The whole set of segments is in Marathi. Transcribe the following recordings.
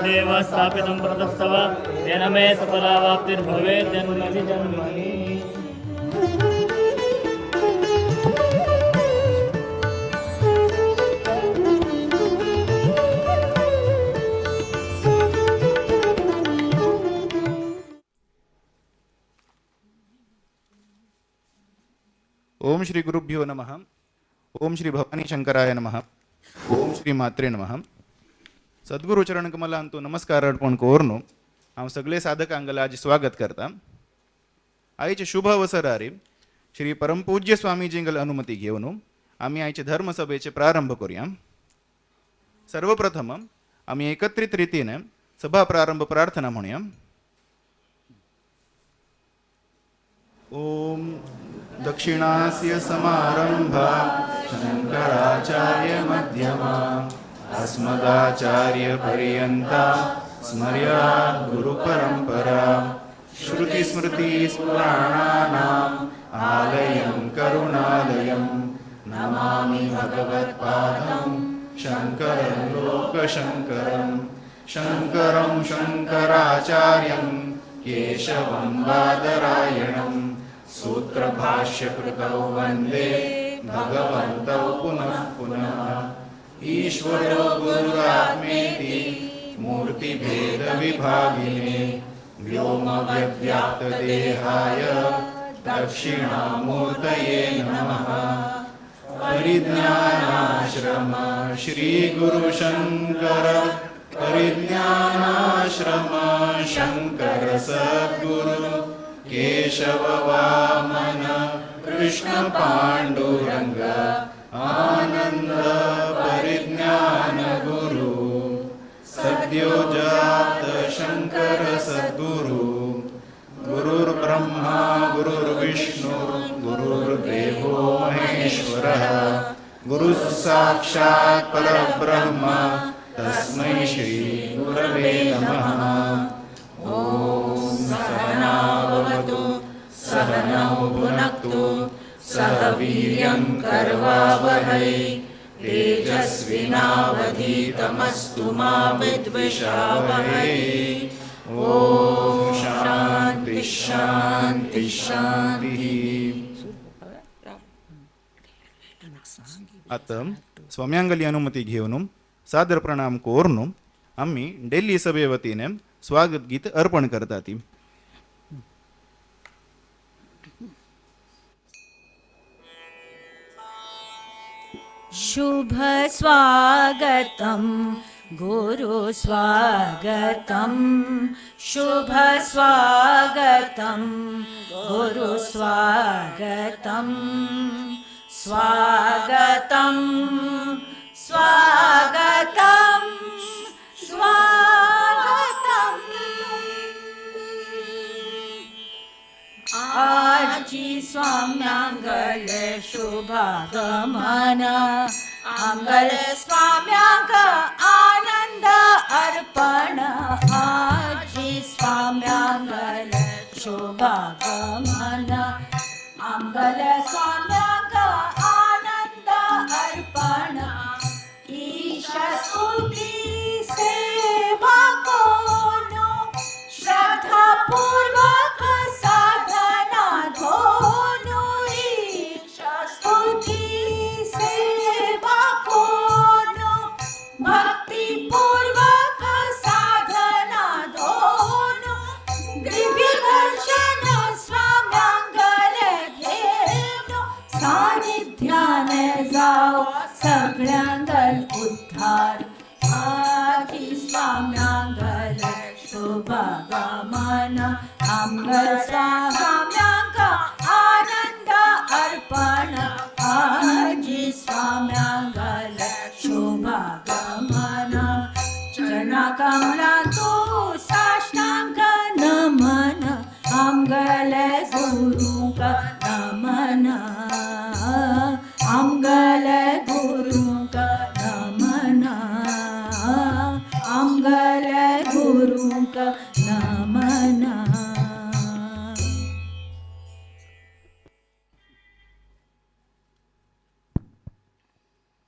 देव स्थापितं प्रतस्तव येन मे सफलावाप्तिर्भवेत् जन्मनि जन्मनि. ओम श्री गुरुभ्यो नमः. ओम श्री भवानी शंकराय नमः. ओम श्री मात्रे नमः. सद्गुरु चरण कमलांतू नमस्कार अर्पण कोरनो हांव सगळे साधकांगला आज स्वागत करता. आयचे शुभ अवसरारी श्री परमपूज्य स्वामीजींगल अनुमती घेवन आम्ही आयचे धर्मसभेचे प्रारंभ करूया. सर्वप्रथम आम्ही एकत्रित रीतीने सभा प्रारंभ प्रार्थना म्हणूया. ओम दक्षिणास्य समारंभा शंकराचार्य मध्यमा अस्मदाचार्य पर्यंता स्मर्यात् गुरु परंपरा. श्रुति स्मृति पुराणानाम् आलयं करुणालयं नमामि भगवत्पादं शंकरं लोकशंकरं. शंकरं शंकराचार्यं केशवं बादरायणं सूत्रभाष्यकृतौ वन्दे भगवन्तौ पुनः पुनः. ईश्वरो गुरुरात्मेति मूर्तिभेदविभागिने व्योमव्यव्याप्तदेहाय दक्षिणामूर्तये नमः. परिज्ञानाश्रम श्रीगुरुशङ्कर परिज्ञानाश्रम शंकर सद्गुरु केशव वामन कृष्ण पांडुरंग आनंद परिज्ञान गुरु सद्योजात शंकर सद्गुरु. गुरुर्ब्रह्मा गुरुर्विष्णु गुरुर्देवो महेश्वरः गुरुः साक्षात् परब्रह्म तस्मै श्री गुरवे नमः. ओम सहना भवतु सहनौ भुनक्तु सह वीर्यं कर्वावहै तेजस्विनावधीतमस्तु मा विद्विषावहै. ओम शांति शांति शांति. आता स्वाम्यांगली अनुमती घेऊन सादर प्रणाम कोरनो आम्ही दिल्ली सभे वतीने स्वागत गीत अर्पण करतात. शुभ स्वागतं गुरु स्वागतं शुभ स्वागतं गुरु स्वागतं स्वागतं स्वागतं स्वागतम्. आजी स्वाम्यांगल शुभागमन अंगल स्वाम्यांग आनंद अर्पण. आजी स्वाम्यांगल शुभागमन अंगल स्वाम्यांग आनंद अर्पण. ईशा स्तुति सेवा कोनो श्रद्धा पूर्वक साधना धोनो. ईशा स्तुति सेवा कोनो भक्ति पूर्वक साधना धोनो. दिव्य दर्शन स्वाम्यांगल घेवनो सानिध्याने जाओ सगळ्यांगल उद्धार. आजी स्वाम्यांगल शुभागमन अंगल स्वाम्यांग आनंद अर्पण. आजी स्वाम्यांगल शुभागमन चरणा कमला तो साष्टांग नमन. अंगल गुरु का नमन अंगल गुरु का नमन अंगल गुरु का नमन.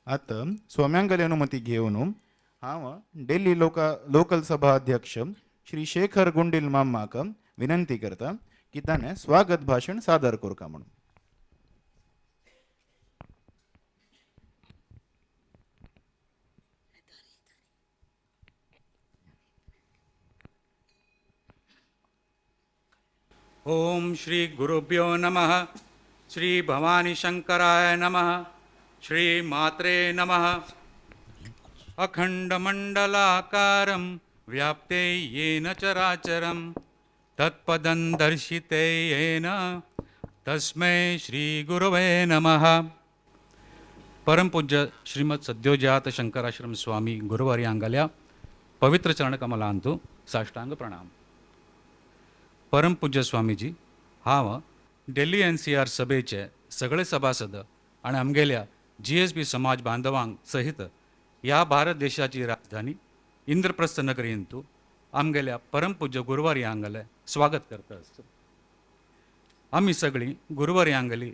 आता स्वाम्यांगली अनुमती घेऊन हांव डेली लोकल सभा अध्यक्ष श्री शेखर गुंडील मामाक विनंती करता की ताणें स्वागत भाशण सादर करता म्हणून. ओम श्री गुरुभ्यो नमः. श्री भवानी शंकराय नमः. श्री मात्रे नमः. अखंडमंडलाकारं व्याप्ते येन चराचरं तत्पदं दर्शिते येन तस्मै श्री गुरवे नमः. परमपूज्य श्रीमद सद्योजात शंकराश्रम स्वामी गुरुवर्यांगल्या पवित्र चरणकमलांतू साष्टांग प्रणाम. परमपूज्य स्वामीजी, हांव दिल्ली NCR सभेचे सगळे सभासद आणि आमगेल्या GSB समाज बांधवांक सहित ह्या भारत देशाची राजधानी इंद्रप्रस्थ नगरींतू आमगेल्या परमपूज्य गुरुवर्यांगले स्वागत करता असतो. आमी सगळीं गुरुवर्यांगली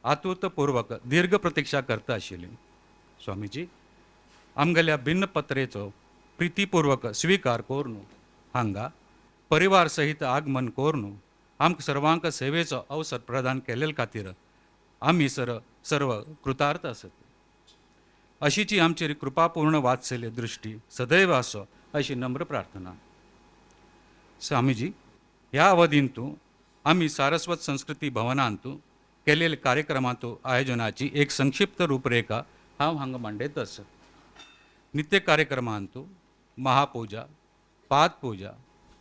आतुरतापूर्वक दीर्घ प्रतीक्षा करता आशिल्लीं. स्वामीजी, आमगेल्या भिन्न पत्रेचो प्रितीपूर्वक स्वीकार करून हांगा परिवार सहित आगमन करून आमकां सर्वांक सेवेचो अवसर प्रदान केलेले खातीर आमी सर्व कृतार्थ आसत. अशीची आमचेर कृपापूर्ण वात्सल्य दृष्टी सदैव आसो अशी नम्र प्रार्थना. स्वामीजी, ह्या अवधींतू आमी सारस्वत संस्कृती भवनांतू केलेल्या कार्यक्रमांतू आयोजनाची एक संक्षिप्त रूपरेखा हांव हांगा मांडयत आसा. नित्य कार्यक्रमांतू महापूजा, पादपूजा,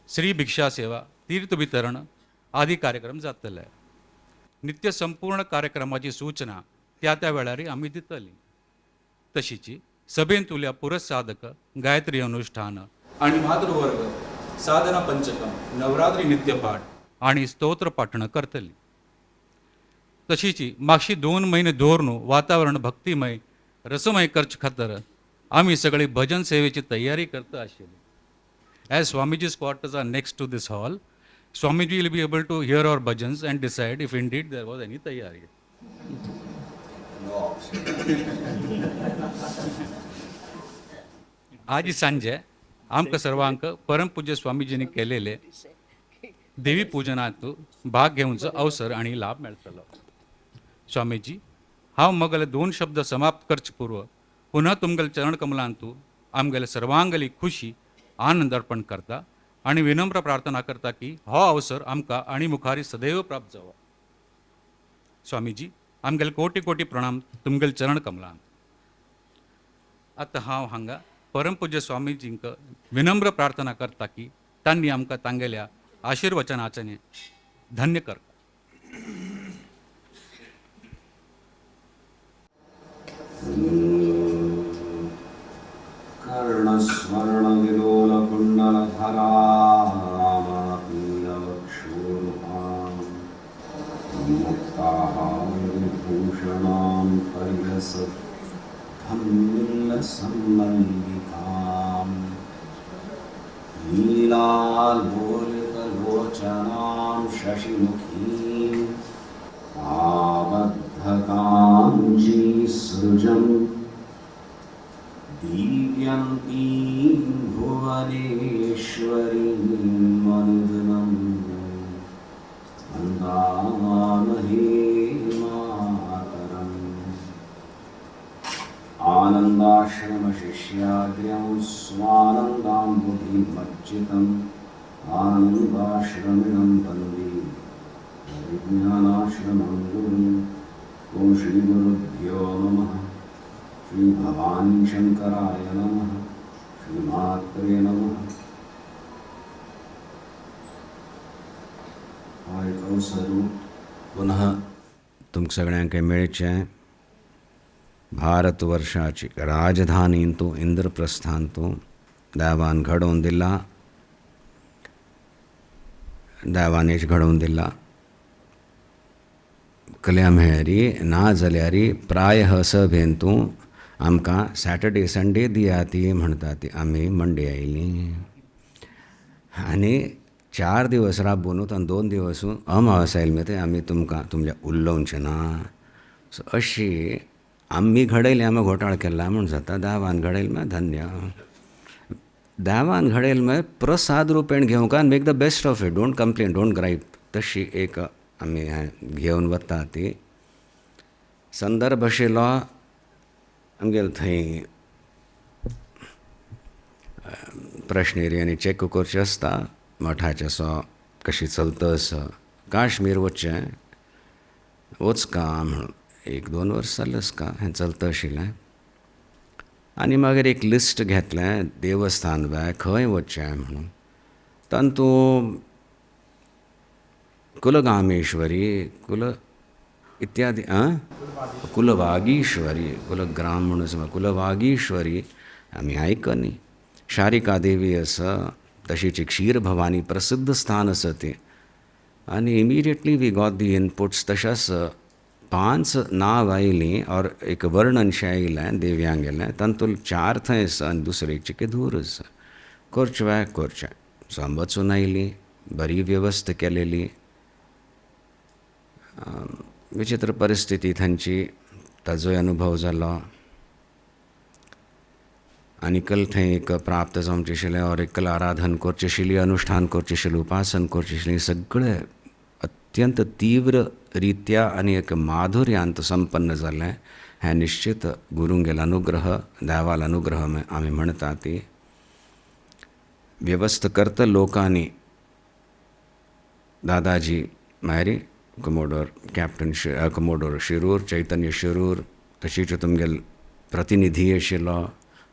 श्री भिक्षा सेवा, तीर्थ वितरण आदी कार्यक्रम जातले. नित्य संपूर्ण कार्यक्रमाची सूचना त्या त्या वेळार आमी दितली. तशीची सभेंत उरल्या पुरसाधक, गायत्री अनुष्ठान आणि मातृवर्ग, साधना पंचकम, नवरात्री नित्यपाठ आणि स्तोत्र पाठण करतली. तशीची मागची 2 महिने दवरून वातावरण भक्तिमय रसमय करचे खातर आमी सगळे भजन सेवेची तयारी करता आशिल्ली. As Swamiji's quarters are next to this hall, Swamiji will be able to hear our bhajans and decide if indeed there was any tayari. आज सांजे आमकां सर्वांक परमपूज्य स्वामीजींनी केलेले देवी पूजनात भाग घेवचो अवसर आणि लाभ मेळटलो. स्वामीजी, हांव म्हगेले 2 शब्द समाप्त करचे पूर्व पुन्हा तुमगेले चरण कमलांतू आमगेले सर्वांगली खुशी आनंद अर्पण करता आणि विनम्र प्रार्थना करता की हो अवसर आमकां आणि मुखारी सदैव प्राप्त जावो. स्वामीजी, आमगेले कोटी कोटी प्रणाम तुमगेले चरण कमलांत. आतां हांव हांगा परमपूज्य स्वामीजींक विनम्र प्रार्थना करता की तांणी आमकां तांगेल्या आशीर्वचनाचें धन्य करता. कर्णस्वर्णविलोलकुण्डलधरामापीनवक्षोरुहां मुक्ताहारभूषणां परिलसद्धम्मिल्लसम्मल्लिकां लीलालोलितलोचनां शशिमुखीं आबद्धकाञ्जीसृजम् दिव्यन्तीं भुवनेश्वरीं मनुदिनं वन्दामहे मातरम्. आनन्दाश्रमशिष्याग्र्यं स्वानन्दाम्बुधिमज्जितम् आनन्दाश्रमिणं वन्दे विज्ञानाश्रमं गुरुम्. ॐ श्रीगुरुभ्यो नमः. श्री भवानी शंकराय नमः. श्री मात्रे नमः. हा एक अवसर पुनः तुमक सगळ्यांक मेळचें. भारतवर्षाची राजधानींतू इंद्रप्रस्थांतू देवान घडोवन दिला, देवानीच घडोवन दिला. कल्या मेळरी ना जाल्यारी प्रायः सभेंतू आमकां सॅटर्डे संडे दियाती म्हणटा ती आमी मंडे आयली आनी 4 दिवस राबून आनी 2 दिवस अमावस आयले ते आमी तुमकां तुमच्या उलोवचें ना. सो अशी आमी घडयली, आमी घोटाळ केला म्हूण जाता. देवान घडयली म्हण धन्य. देवान घडेल मग प्रसाद रुपेण घेवं का make the best of it, don't complain, don't gripe. तशी एक आमी घेवन वता ती संदर्भ आशिल्लो आमगेले थंय प्रश्नेरी आनी चॅक करचें आसता मठाचें सो कशी चलतस काश्मीर वचचें वच का म्हणून 1-2 वर्स जालें का हें चलता आशिल्लें. आनी मागीर एक लिस्ट घेतलें देवस्थान जाय खंय वचचें म्हणून. तातूंत कुलगामेश्वरी इत्यादी कुलवागीश्वरी कुलग्राम म्हणून कुलवागीश्वरी आमी आयकनी. शारिका देवी आसा तशीच क्षीर भवानी प्रसिद्ध स्थान आसा तें. आनी immediately we got the inputs. तशेंच 5 नांव आयलीं और एक वर्णनशें आयलें देवयां गेलें. तातूंत 4 थंय आसा आनी दुसरी चिकेदूर आसा. करचें वा करचें सो वचून आयलीं. बरी वेवस्था केलेली. विचित्र परिस्थिती थंयची ताजोय अनुभव जालो. आनीकल थंय एक प्राप्त जावचें आशिल्लें और एकल आराधन करचें आशिल्ली, अनुष्ठान करचें आशिल्लें, उपासन करचें आशिल्लें. सगळें अत्यंत तीव्र रित्या आनी एक माधुर्यांत संपन्न जालें. हें निश्चित गुरूंगेलो अनुग्रह, देवाल अनुग्रह आमी म्हणटा ती. वेवस्थकर्ता लोकांनी दादाजी मायरी commodore captain commodore Shirur, Chaitanya Shirur, तशीच तुमगेल प्रतिनिधी आशिल्लो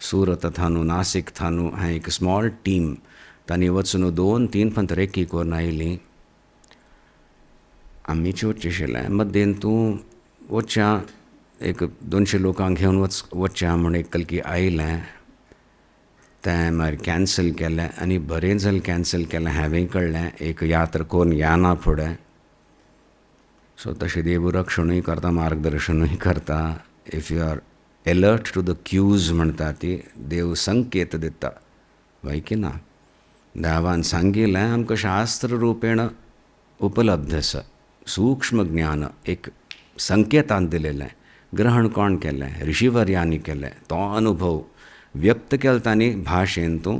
सुरत थानू, नासिक थानू. हें एक स्मॉल टीम तांणी वचून 2-3 फावट रेकी करून आयलीं. आमीच वचचें आशिल्लें. मदेन तूं वचच्या एक 200 लोकांक घेवन वचच्या म्हूण एक कलकी आयलें. तें मागीर कॅन्सल केलें आनी बरें जालें कॅन्सल केलें. हांवें कळ्ळें एक यात्रा कोण येना फुडें. सो तशें देवरक्षणूय करता, मार्गदर्शनूय करता. If you are alert to the cues म्हणटा ती देव संकेत दिता वय की ना. देवान सांगिल्लें आमकां शास्त्र रुपेण उपलब्ध आसा. सूक्ष्म ज्ञान एक संकेतान दिलेलें. ग्रहण कोण केलें? ऋषिवर्यांनी केलें. तो अनुभव व्यक्त केलो तांणी भाशेंतूं.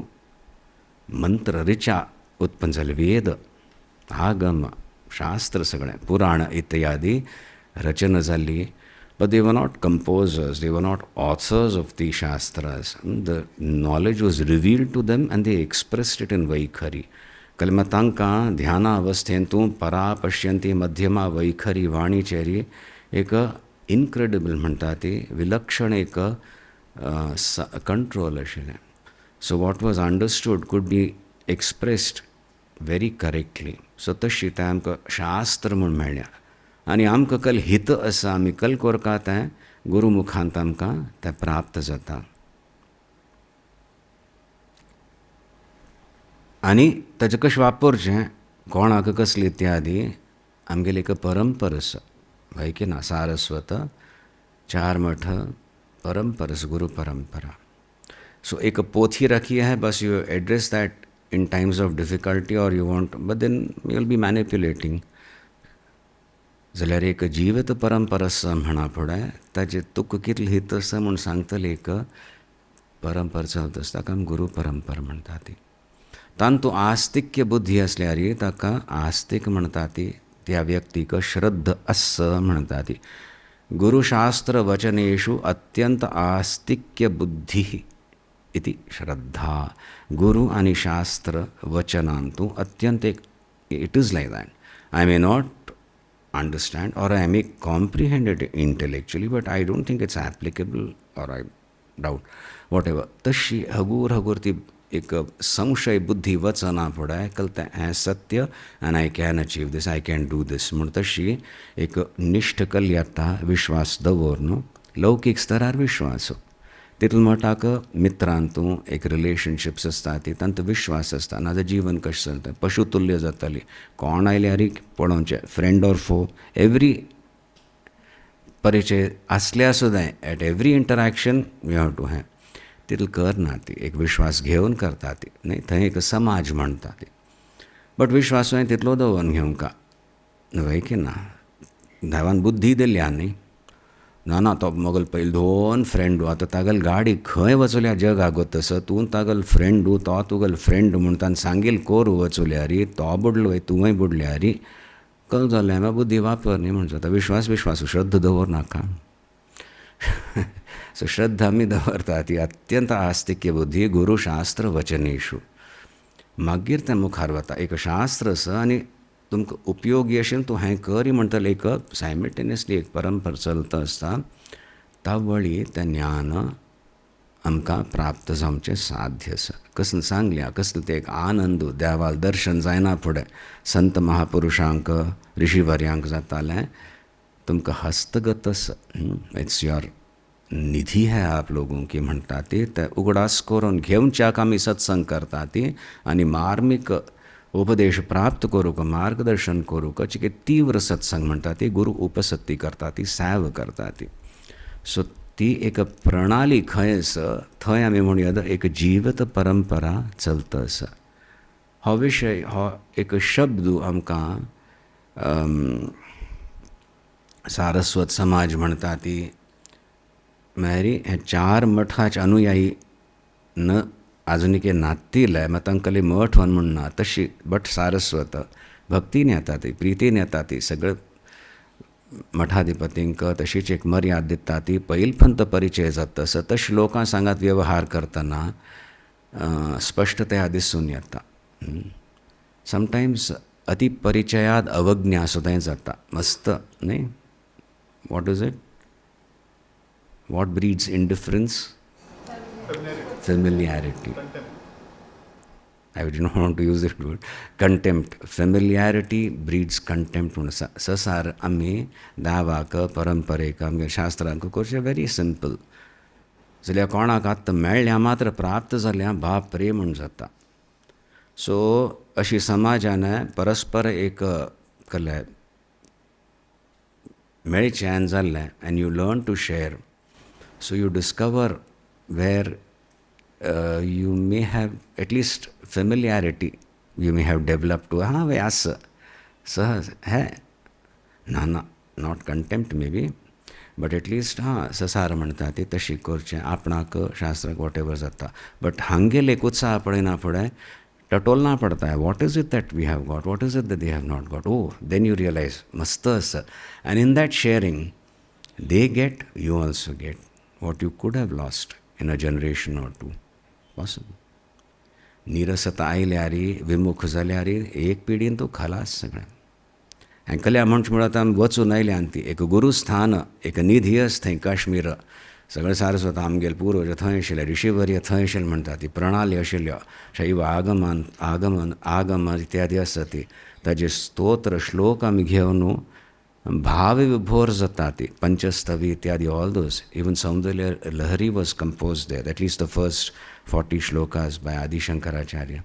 मंत्र ऋचा उत्पन्न जाले. वेद, आगम, शास्त्र सगळें पुराण इत्यादी रचना जाल्ली. But they were not composers, they were not authors of the Shastras. The knowledge was revealed to them and they expressed it in Vaikhari. कल्मतांकां ध्याना अवस्थेंतूं परा पश्यंती मध्यमा वैखरी वाणीचेरी एक इनक्रेडिबल म्हणटा ती विलक्षण एक कंट्रोल आशिल्लें. So what was understood could be expressed very correctly. So तशी तें आमकां शास्त्र म्हूण मेळ्ळें. आनी आमकां कल हित आसा आमी कल कोरता तें गुरुमुखांत आमकां तें प्राप्त जाता. आनी ताजें कशें वापरचें, कोणाक कसली इत्यादी आमगेली एक परंपरा आसा वय की ना. सारस्वत 4 मठ परंपरा, गुरु परंपरा. सो एक पोथी रखी है, बस you address that in times of difficulty or you want, but then you will be manipulating. जाल्यार एक जिवीत परंपरा आसा म्हणा फुडें ताजें तुका कितलें हित आसा म्हूण सांगतली एक परंपरा चलता आसता. ताका आमी गुरू परंपरा म्हणटा ती. तातूंत आस्तिक्य बुद्धी आसल्यार ताका आस्तिक म्हणटा ती. त्या व्यक्तीक श्रद्ध अस म्हणटा ती. गुरुशास्त्र वचनेषु अत्यंत आस्तिक्य बुद्धी इति श्रद्धा. गुरु आनी शास्त्र वचनांतू अत्यंत एक it is like that. I may not understand or I may comprehend it intellectually, but I don't think it's applicable or I doubt what ever. तशी हगूर हगूर ती एक संशय बुद्धी वचना फुडें कळटा हें सत्य and I can achieve this, I can do this म्हूण तशी एक निश्ठ कल येता. विश्वास दवर न्हू, लौकीक स्तरार विश्वास. तितून मटाक मित्रांतू एक रिलेशनशिप्स आसता ती तांत विश्वास आसता. नाजाल्यार जीवन कशें चलता, पशुतुल्य जाताली. कोण आयल्यार पळोवचें, फ्रेंड ऑर फो, एवरी परिचय आसल्या सुद्दां at every interaction you have to have. तितून करना ती एक विश्वास घेवन करता ती न्ही. थंय एक समाज म्हणटा ती. बट विश्वास हांवें तितलो दवरून घेवंक वय की ना. देवान बुद्धी दिल्या न्ही. ना ना तो मोगल पयलीं 2 फ्रेंडू आतां तागेल गाडी खंय वचोल्या जग आगोत तसं तूं तागेल फ्रेंडू तो तुगेल फ्रेंड म्हणटान सांगील कोर वचोल्या री तो बुडलो तुवंय बुडल्या री कळून जालें मागीर बुद्धी वापर न्ही म्हणटा आतां विश्वास श्रद्धा दवर नाका सो श्रद्धा आमी दवरता ती अत्यंत आस्तिक्य बुद्धी गुरुशास्त्र वचनेषु मागीर तें मुखार वता एक शास्त्र आसा आनी तुमकां उपयोगी अशें तूं हें कर म्हणटलें एक सायमल्टेनियसली एक परंपरा चलता आसता ता वळी तें ज्ञान आमकां प्राप्त जावचें साध्य आसा कसलें सांगल्या कसलें तें एक आनंद देवाल दर्शन जायना फुडें संत महापुरुशांक ऋषिवर्यांक जातालें तुमकां हस्तगत इट्स योर निधी है आप लोगों की म्हणटा ती ते उगडास करून घेवच्याक आमी सत्संग करता ती आनी मार्मीक उपदेश प्राप्त करूंक मार्गदर्शन करूंक अशी तीव्र सत्संग म्हणटा ती गुरू उपसत्ती करता ती सेव करता ती सो ती एक प्रणाली खंय आसा थंय आमी म्हणया एक जीवत परंपरा चलता आसा हो विशय हो एक शब्द आमकां सारस्वत समाज म्हणटा ती मेरी हे 4 मठाचे अनुयायी न आजुनिके नातीले मात तांकां मठ म्हणना तशी बट सारस्वत भक्तीन येता ती प्रितीन येता ती सगळे मठाधिपतींक तशीच एक मर्याद दिता ती पैलपंत परिचय जाता तसं तशें लोकां सांगात व्यवहार करतना स्पश्टतया दिसून येता समटायम्स अतिपरिचयाद अवज्ञा सुद्दां जाता मस्त न्ही what is it What breeds indifference? Familiarity. I did not want to use this word. Contempt. Familiarity breeds contempt. ससार आमी दावाक परंपरेक आमगे शास्त्रांक करचें वेरी सिंपल जाल्यार कोणाक आतां मेळ्ळ्या मात्र प्राप्त जाल्यार बाप रे म्हूण जाता सो अशी समाजान परस्पर एक कले मेळचें जाल्लें and you learn to share So you discover where you may have at least familiarity you may have developed to हाँ वे असं सहज है ना not contempt maybe but at least हाँ ससार म्हणटा ती तशी करचें आपणाक शास्त्राक वॉटेवर जाता बट हांगेल एक उत्साह पळयना फुडें टटोलना पडता है what is it that we have got what is it that they have not got oh then you realise मस्त आसा and in that sharing they get you also get what you could have lost in a generation or two. Possible. निरसता आयल्यारी विमुख जाल्यारी एक पिढीन तूं खलास सगळें हेंकल्या म्हणचे म्हणत आमी वचून आयल्यान ती एक गुरुस्थान एक निधी आसा थंय काश्मीर सगळें सारस्वत आमगेले पुर्वज थंय आशिल्ले ऋषिवर्य थंय आशिल्ले म्हणटा ती प्रणाली आशिल्ल्यो शैव आगम इत्यादी आसा ती ताजे स्तोत्र श्लोक आमी घेवन भाव विभोर जाता ती पंचस्तवी इत्यादी all those even Saundarya Lahari was composed there at least the first 40 shlokas by Adi Shankaracharya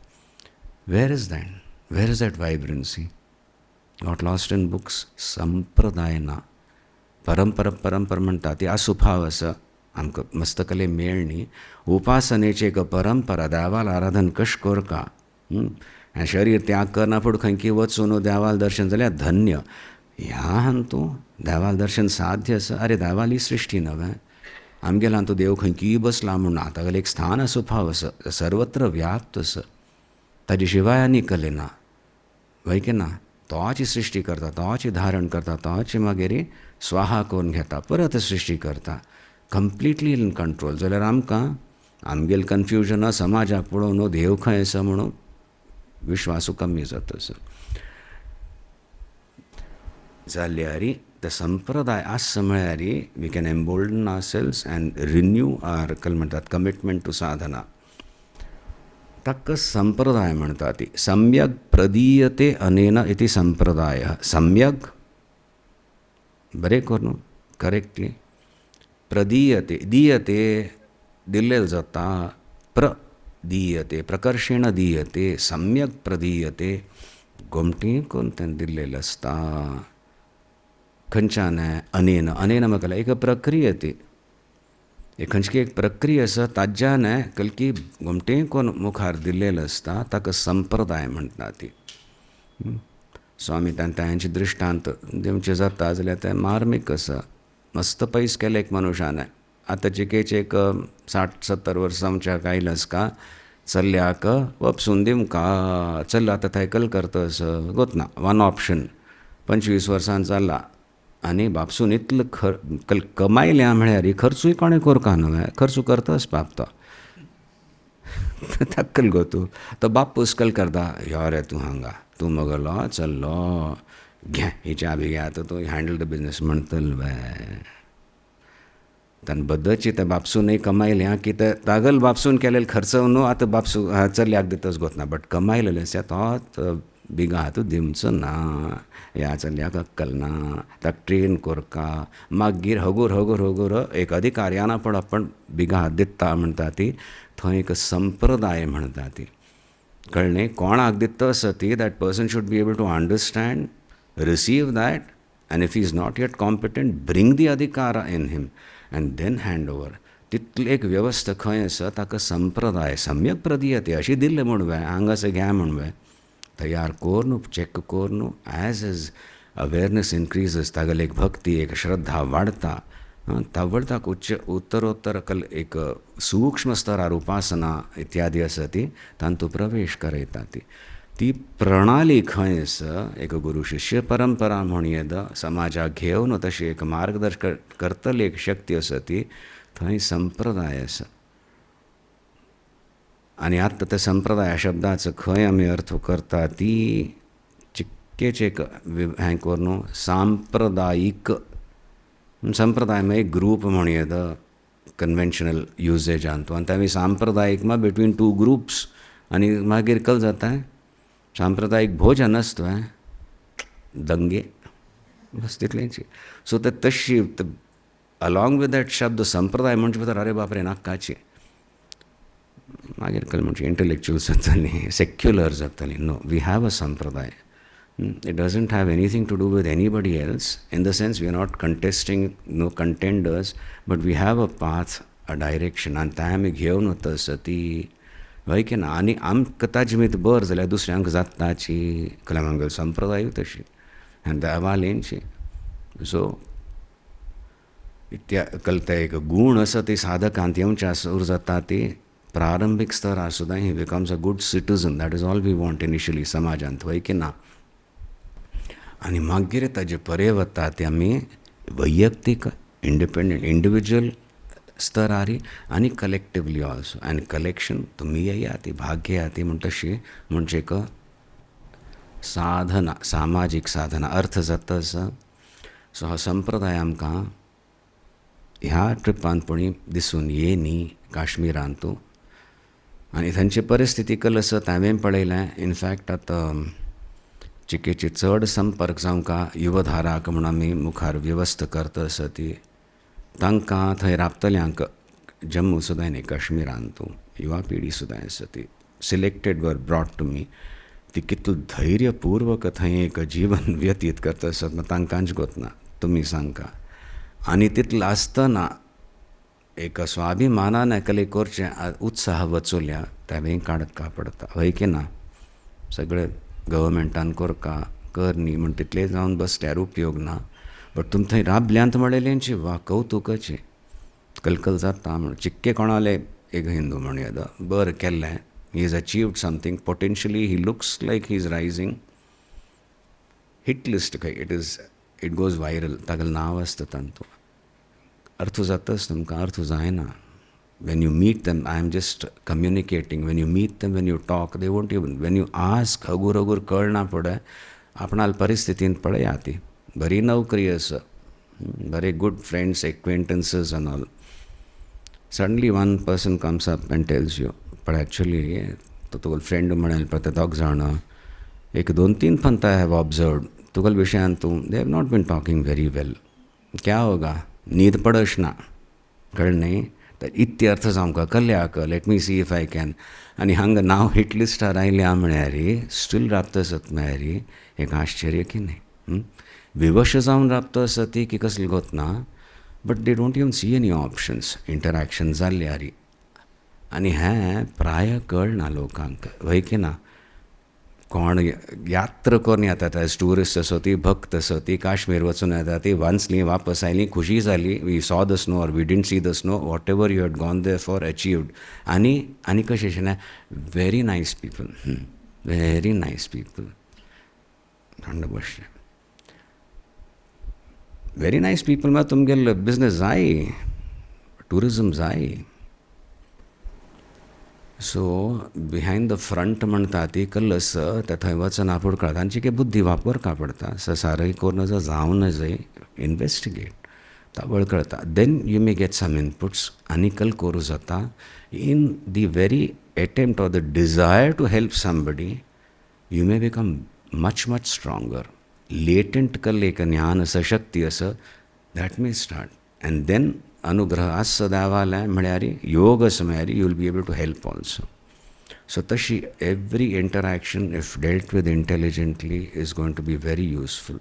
where is that vibrancy got lost in books संप्रदाय ना परंपरा म्हणटा ती आसुभाव आसा आमकां मस्तकले मेळणी उपासनेची एक परंपरा देवाल आराधन कशें करता शरीर त्याग करना पूण खंयकी वचून देवाल दर्शन जाल्यार धन्य ह्या हान तूं देवाल दर्शन साध्य आसा अरे देवाल ही सृश्टी नव्हे आमगेला तूं देव खंयकी बसला म्हूण ना तागेलें एक स्थान आसा भाव आसा सर्वत्र व्याप्त आसा ताजे शिवाय आनी कले ना वैके ना तोची सृश्टी करता तोची धारण करता तोची मागीर स्वाहा करून घेता परत सृश्टी करता कंप्लिटली इन कंट्रोल जाल्यार आमकां आमगेल कन्फ्युजन समाजाक पळोवन देव खंय आसा म्हणून विश्वासू कमी जाता आसा जाल्यारी द संप्रदाय आसा म्हळ्यारी we can embolden our selves and renew our म्हणटात कमिटमेंट टू साधना ताका संप्रदाय म्हणटा ती सम्यक प्रदीयते अनेन इति संप्रदाय सम्यक बरें करून करेक्टली प्रदीयते दीयते दिल्लेल जाता प्रदीयते प्रकर्षेण दीयते सम्यक प्रदीयते गोमटी करून तें दिल्लेलें आसता खंयच्यान अनेन म्हाका एक प्रक्रिया ती एक खंयची एक प्रक्रिया आसा ताज्यान कलकी घुमटे कोण मुखार दिल्लेलो आसता ताका संप्रदाय म्हणटा ती सो आमी तांची दृश्टांत दिवचे जाता जाल्यार तें मार्मीक आसा मस्त पयस केलें एक मनशान. आतां चिकेचे एक 60-70 वर्सांच्या आयलस का चल्ल्याक वपसून दिमका चल आतां थायकल करतस गोतना वन ऑप्शन 25 वर्सां जालां आनी बापसून इतलो कमायल्या म्हळ्यार खर्चूय कोणें कोरका न्हू खर्च करतस बाप तो थक्कल गो तो बाप पुस्कल करता यो रे तूं हांगा तूं मगलो चल्लो घे ही चाबी घे आतां तूं हँडल द बिजनस म्हणटल बाय तान बद्दची त्या बापसूनय कमायल्या की ते तागल बापसून केलेले खर्च न्हू आतां बापसू चल्ल्याक दितच गोतना बट कमायलेले तो बिगा हातू दिवचो ना ह्या चल्ल्याक अक्कल ना ताका ट्रेन कोरका मागीर हगूर हगूर हगूर एक अधिकार्याना पण आपण बिगा हात दिता म्हणटा ती थंय एक संप्रदाय म्हणटा ती कळ्ळें कोणाक दिता आसा ती that person should be able to understand receive that and if he is not yet competent bring the अधिकार in him and then hand over तितली एक व्यवस्था खंय आसा ताका संप्रदाय सम्यक प्रदीयते अशी दिल्ले म्हणवे हांगासर घ्या म्हणवे तयार कोर न्हू चॅक कोर न्हू एज अवेरनेस इन्क्रीजीस तागेली एक भक्ती एक श्रद्धा वाडता ताबडतोब उत्तरोत्तर एक सूक्ष्म स्तरार उपासना इत्यादी आसा ती तांतूं प्रवेश करयता ती प्रणाली खंय आसा एक गुरू शिष्य परंपरा म्हूण येता समाजाक घेवन तशी एक मार्गदर्शन करतली एक शक्ती आसा ती थंय संप्रदाय आसा आनी आतां त्या संप्रदाय शब्दाचो खंय आमी अर्थ करता ती चिक्केचे एक हें कोर न्हू सांप्रदायीक संप्रदाय में एक ग्रुप म्हूण येता कन्वेन्शनल युजेजान तो आनी तेमी सांप्रदायीक मा बिटवीन टू ग्रुप्स आनी मागीर कल जाता सांप्रदायीक भोजन आसता दंगे बस तितलेंच सो ते तशी अलॉंग विथ दॅट शब्द संप्रदाय म्हणजे भितर अरे बापरे नाकाची मागीर कल म्हणजे इंटलेक्च्युअल जातली सेक्युलर जातली नो वी हॅव अ संप्रदाय it doesn't have anything to do with anybody else in the sense we are not contesting no contenders but we have a path a direction and त्या आमी घेवन वता ती वय की ना आनी आमकां ताजे मीत बर जाल्यार दुसऱ्यांक जाताची कल्याण आमगेलो संप्रदाय तशी आनी देवालेंची सो इत्या कलते एक गूण आसा ती साधकांत येवच्या सुरू जाता ती प्रारंभीक स्तरार सुद्दां he becomes a good citizen that is all we want initially समाजांत वय की ना आनी मागीर ताजे परे वता ते आमी वैयक्तीक इंडिपेंडंट इंडिविज्युअल स्तरारी आनी कलेक्टिवली ऑल्सो आनी कलेक्शन तुमी येया ती भाग घेया ती म्हण तशी म्हणजे एक साधना सामाजीक साधना अर्थ जाता आसा सो हो संप्रदाय आमकां ह्या ट्रिपांत पणी दिसून येनी काश्मीरांतू आनी थंयची परिस्थिती कल आसा हांवें पळयलें इनफॅक्ट आतां चिकेची चड संपर्क जावंका युवधाराक म्हूण आमी मुखार वेवस्था करता आसा ती तांकां थंय राबतल्यांक जम्मू सुद्दां न्ही काश्मीरांतू युवा पिढी सुद्दां आसा ती selected were brought to me ती कितलो धैर्यपूर्वक थंय एक जीवन व्यतीत करता आसत तांकांच गोतना तुमी सांगता आनी तितलो आसतना एक स्वाभिमानान एकले करचें उत्साह वचूल्या तें काडका पडटा हय की ना सगळें गव्हर्मेंटान कोरका कर न्ही म्हण तितले जावन बसल्यार उपयोग ना बट तुमी थंय राबल्यांत म्हणलेलेंची वा कौतुकाची कलकल जाता म्हण चिक्के कोणाले एक हिंदू म्हण येता बरें केल्लें he is achieved something potentially he looks like he is rising hit list खंय इट गोज वायरल तागेलें नांव आसता तांतूं अर्थ जाताच तुमकां अर्थ जायना when you meet them I am just communicating when you meet them when you talk they won't even when you ask हगूर हगूर कळना पडे आपणाल परिस्थितींत पळया ती बरी नोकरी आसा बरे good friends acquaintances and all suddenly one person comes up and tells you but actually तो तुगेलो फ्रेंड म्हणेल पळय ते दोग जाण एक 2-3 फंत आई हैव ऑब्जर्वड तुगेल विशयान तूं they have not been talking very well क्या होगा न्हीद पडच ना कळ्ळें तर इतले अर्थ जावंका कल्ल्याक let me see if I can आनी हांगा नांव हिट लिस्टार आयल्या म्हळ्यार स्टील राबता आसत म्हळ्यार एक आश्चर्य की न्ही विवश जावन राबता आसा ती की कसली गोतना but they don't even see any options interaction जाल्ल्यार आनी हें प्राय कळना लोकांक वय की ना कोण यात्रा करून येतात एज टुरिस्ट असो ती भक्त असो ती काश्मीर वचून येता ती वाचली वापस आयली खुशी जाली we saw the snow or we didn't see the snow whatever you had gone there for achieved आनी कशें अशें ना very nice people very nice people थंड बसचें व्हेरी नायस पीपल म्हळ्यार तुमगेलो बिजनस जाय टुरिजम जाय सो बिहायंड द फ्रंट म्हणटा ती कल्लस ते थंय वचून आपूण कळटा तांची की बुद्धी वापरका पडटा सारय करून जर जावं न जाय इन्वेस्टिगेट ताबळ कळटा then you may get some inputs आनी कल करूं जाता in the very attempt or the desire to help somebody you may become much much stronger latent कल एक ज्ञान असं शक्ती असं that may start and then अनुग्रह असं दावाला म्हळ्यार योग असं म्हळ्यार you will be able to help also so तशी every interaction if dealt with intelligently is going to be very useful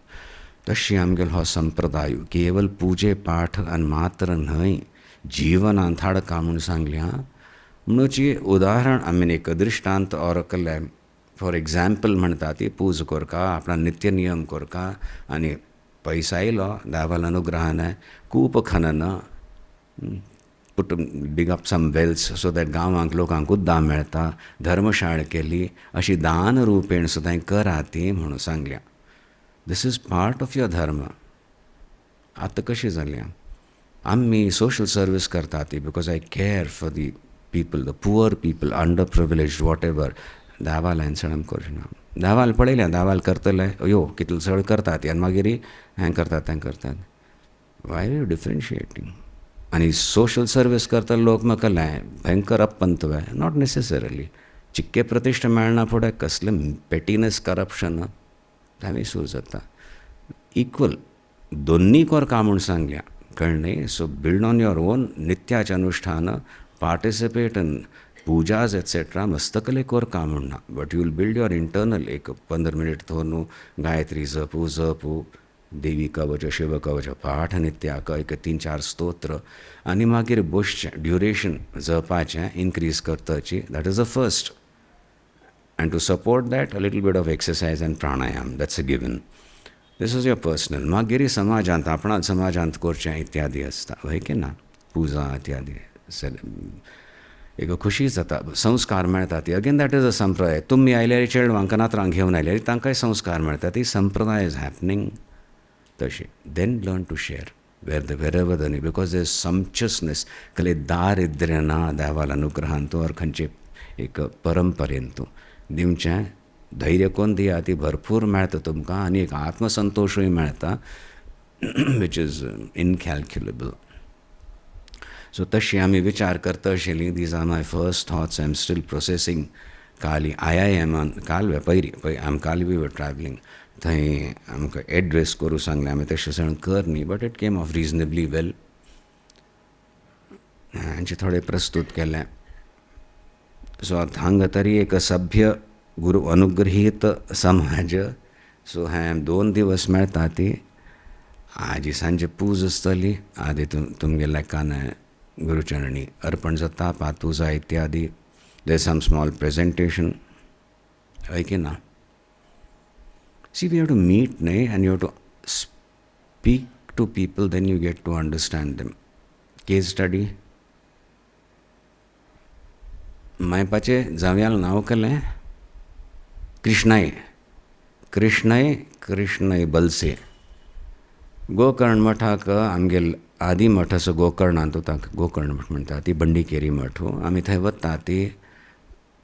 तशी आमगेलो हो संप्रदाय केवल पुजे पाठ आनी मात्र न्हय जिवनांत हाडका म्हूण सांगल्या म्हणूची उदाहरण आमी एक दृश्टांत और केले फॉर एग्जाम्पल म्हणटा ती पूज करका आपणा नित्य नियम करका आनी पयसा येयलो देवाल अनुग्रहान खूब खनन put big up some wells so that गांवांक लोकांक उद्दाम मेळटा धर्मशाळ केली अशी दान रुपेण सुद्दां करा ती म्हणून सांगल्या this is part of your dharma आतां कशी जाल्या आमी सोशल सर्वीस करता ती because I care for the people the poor people under privilege whatever दावाल हांवें चड करचेना दावाल पळयल्या दावाल करतले यो कितले चड करतात आनी मागीर हें करतात तें करतात वाय आर यू डिफरन्शिएटींग आनी सोशल सर्वीस करता लोक म्हाका भयंकर अपंत नॉट नेसेसरली चिक्के प्रतिश्ठा मेळना फुडें कसलें पेटिनेस करप्शन हांवें सुरू जाता इक्वल दोन्ही करका म्हूण सांगल्या कळ्ळें so build on your own नित्याचें अनुश्ठान पार्टिसिपेट इन पूजाज एट्सेट्रा मस्तकले करका म्हणना but you will build your internal एक 15 मिनिट तो न्हू गायत्री जपू देवी कवच शिव कवच पाठ नित्याक एक 3-4 स्तोत्र आनी मागीर बसचें ड्युरेशन जपाचें इनक्रीज करताची that is the first and to support that a little bit of exercise and pranayama that's a given this is your personal मागीर समाजांत आपणाच समाजांत करचें इत्यादी आसता हय की ना पुजा इत्यादी एक खुशी जाता संस्कार मेळटा ती अगेन दॅट इज अ संप्रदाय तुमी आयल्यार चेडवांक नातरांक घेवन आयल्यार तांकांय संस्कार मेळटा ती संप्रदाय इज हॅपनिंग तशी then learn to share wherever the need because there is समचसनेस कले दारिद्र्य ना देवाल अनुग्रहान तूं और खंयचे एक परंपरेन तूं दिवचें धैर्य कोण दिया ती भरपूर मेळटा तुमकां आनी एक आत्मसंतोशूय मेळटा वीच इज इनकॅल्क्युलेबल सो तशी आमी विचार करता आशिल्लीं these are my first thoughts I am still processing काल IIM काल पयलीं काल वी वर ट्रॅवलिंग थंय आमकां एड्रेस करूं सांगलें आमी तशें सण कर न्ही but it came off reasonably well हांचे थोडे प्रस्तूत केले सो हांगा तरी एक सभ्य गुरू अनुग्रहीत समाज सो हें 2 दिवस मेळटा ती आजी सांजे पूज आसतली आदी तुमगेल्या कान गुरुचरणी अर्पण जाता पातूजा इत्यादी देर सम स्मॉल प्रेजेंटेशन हय की ना see we have to meet न्हय and you have to speak to people then you get to understand them case study मायपाचें जाव्याल नांव केलें कृष्णय बलसे गोकर्ण मठाक आमगेल आदी मठ असो गोकर्णांत ताका गोकर्ण मठ म्हणटा ती बंडीकेरी मठ आमी थंय वता ती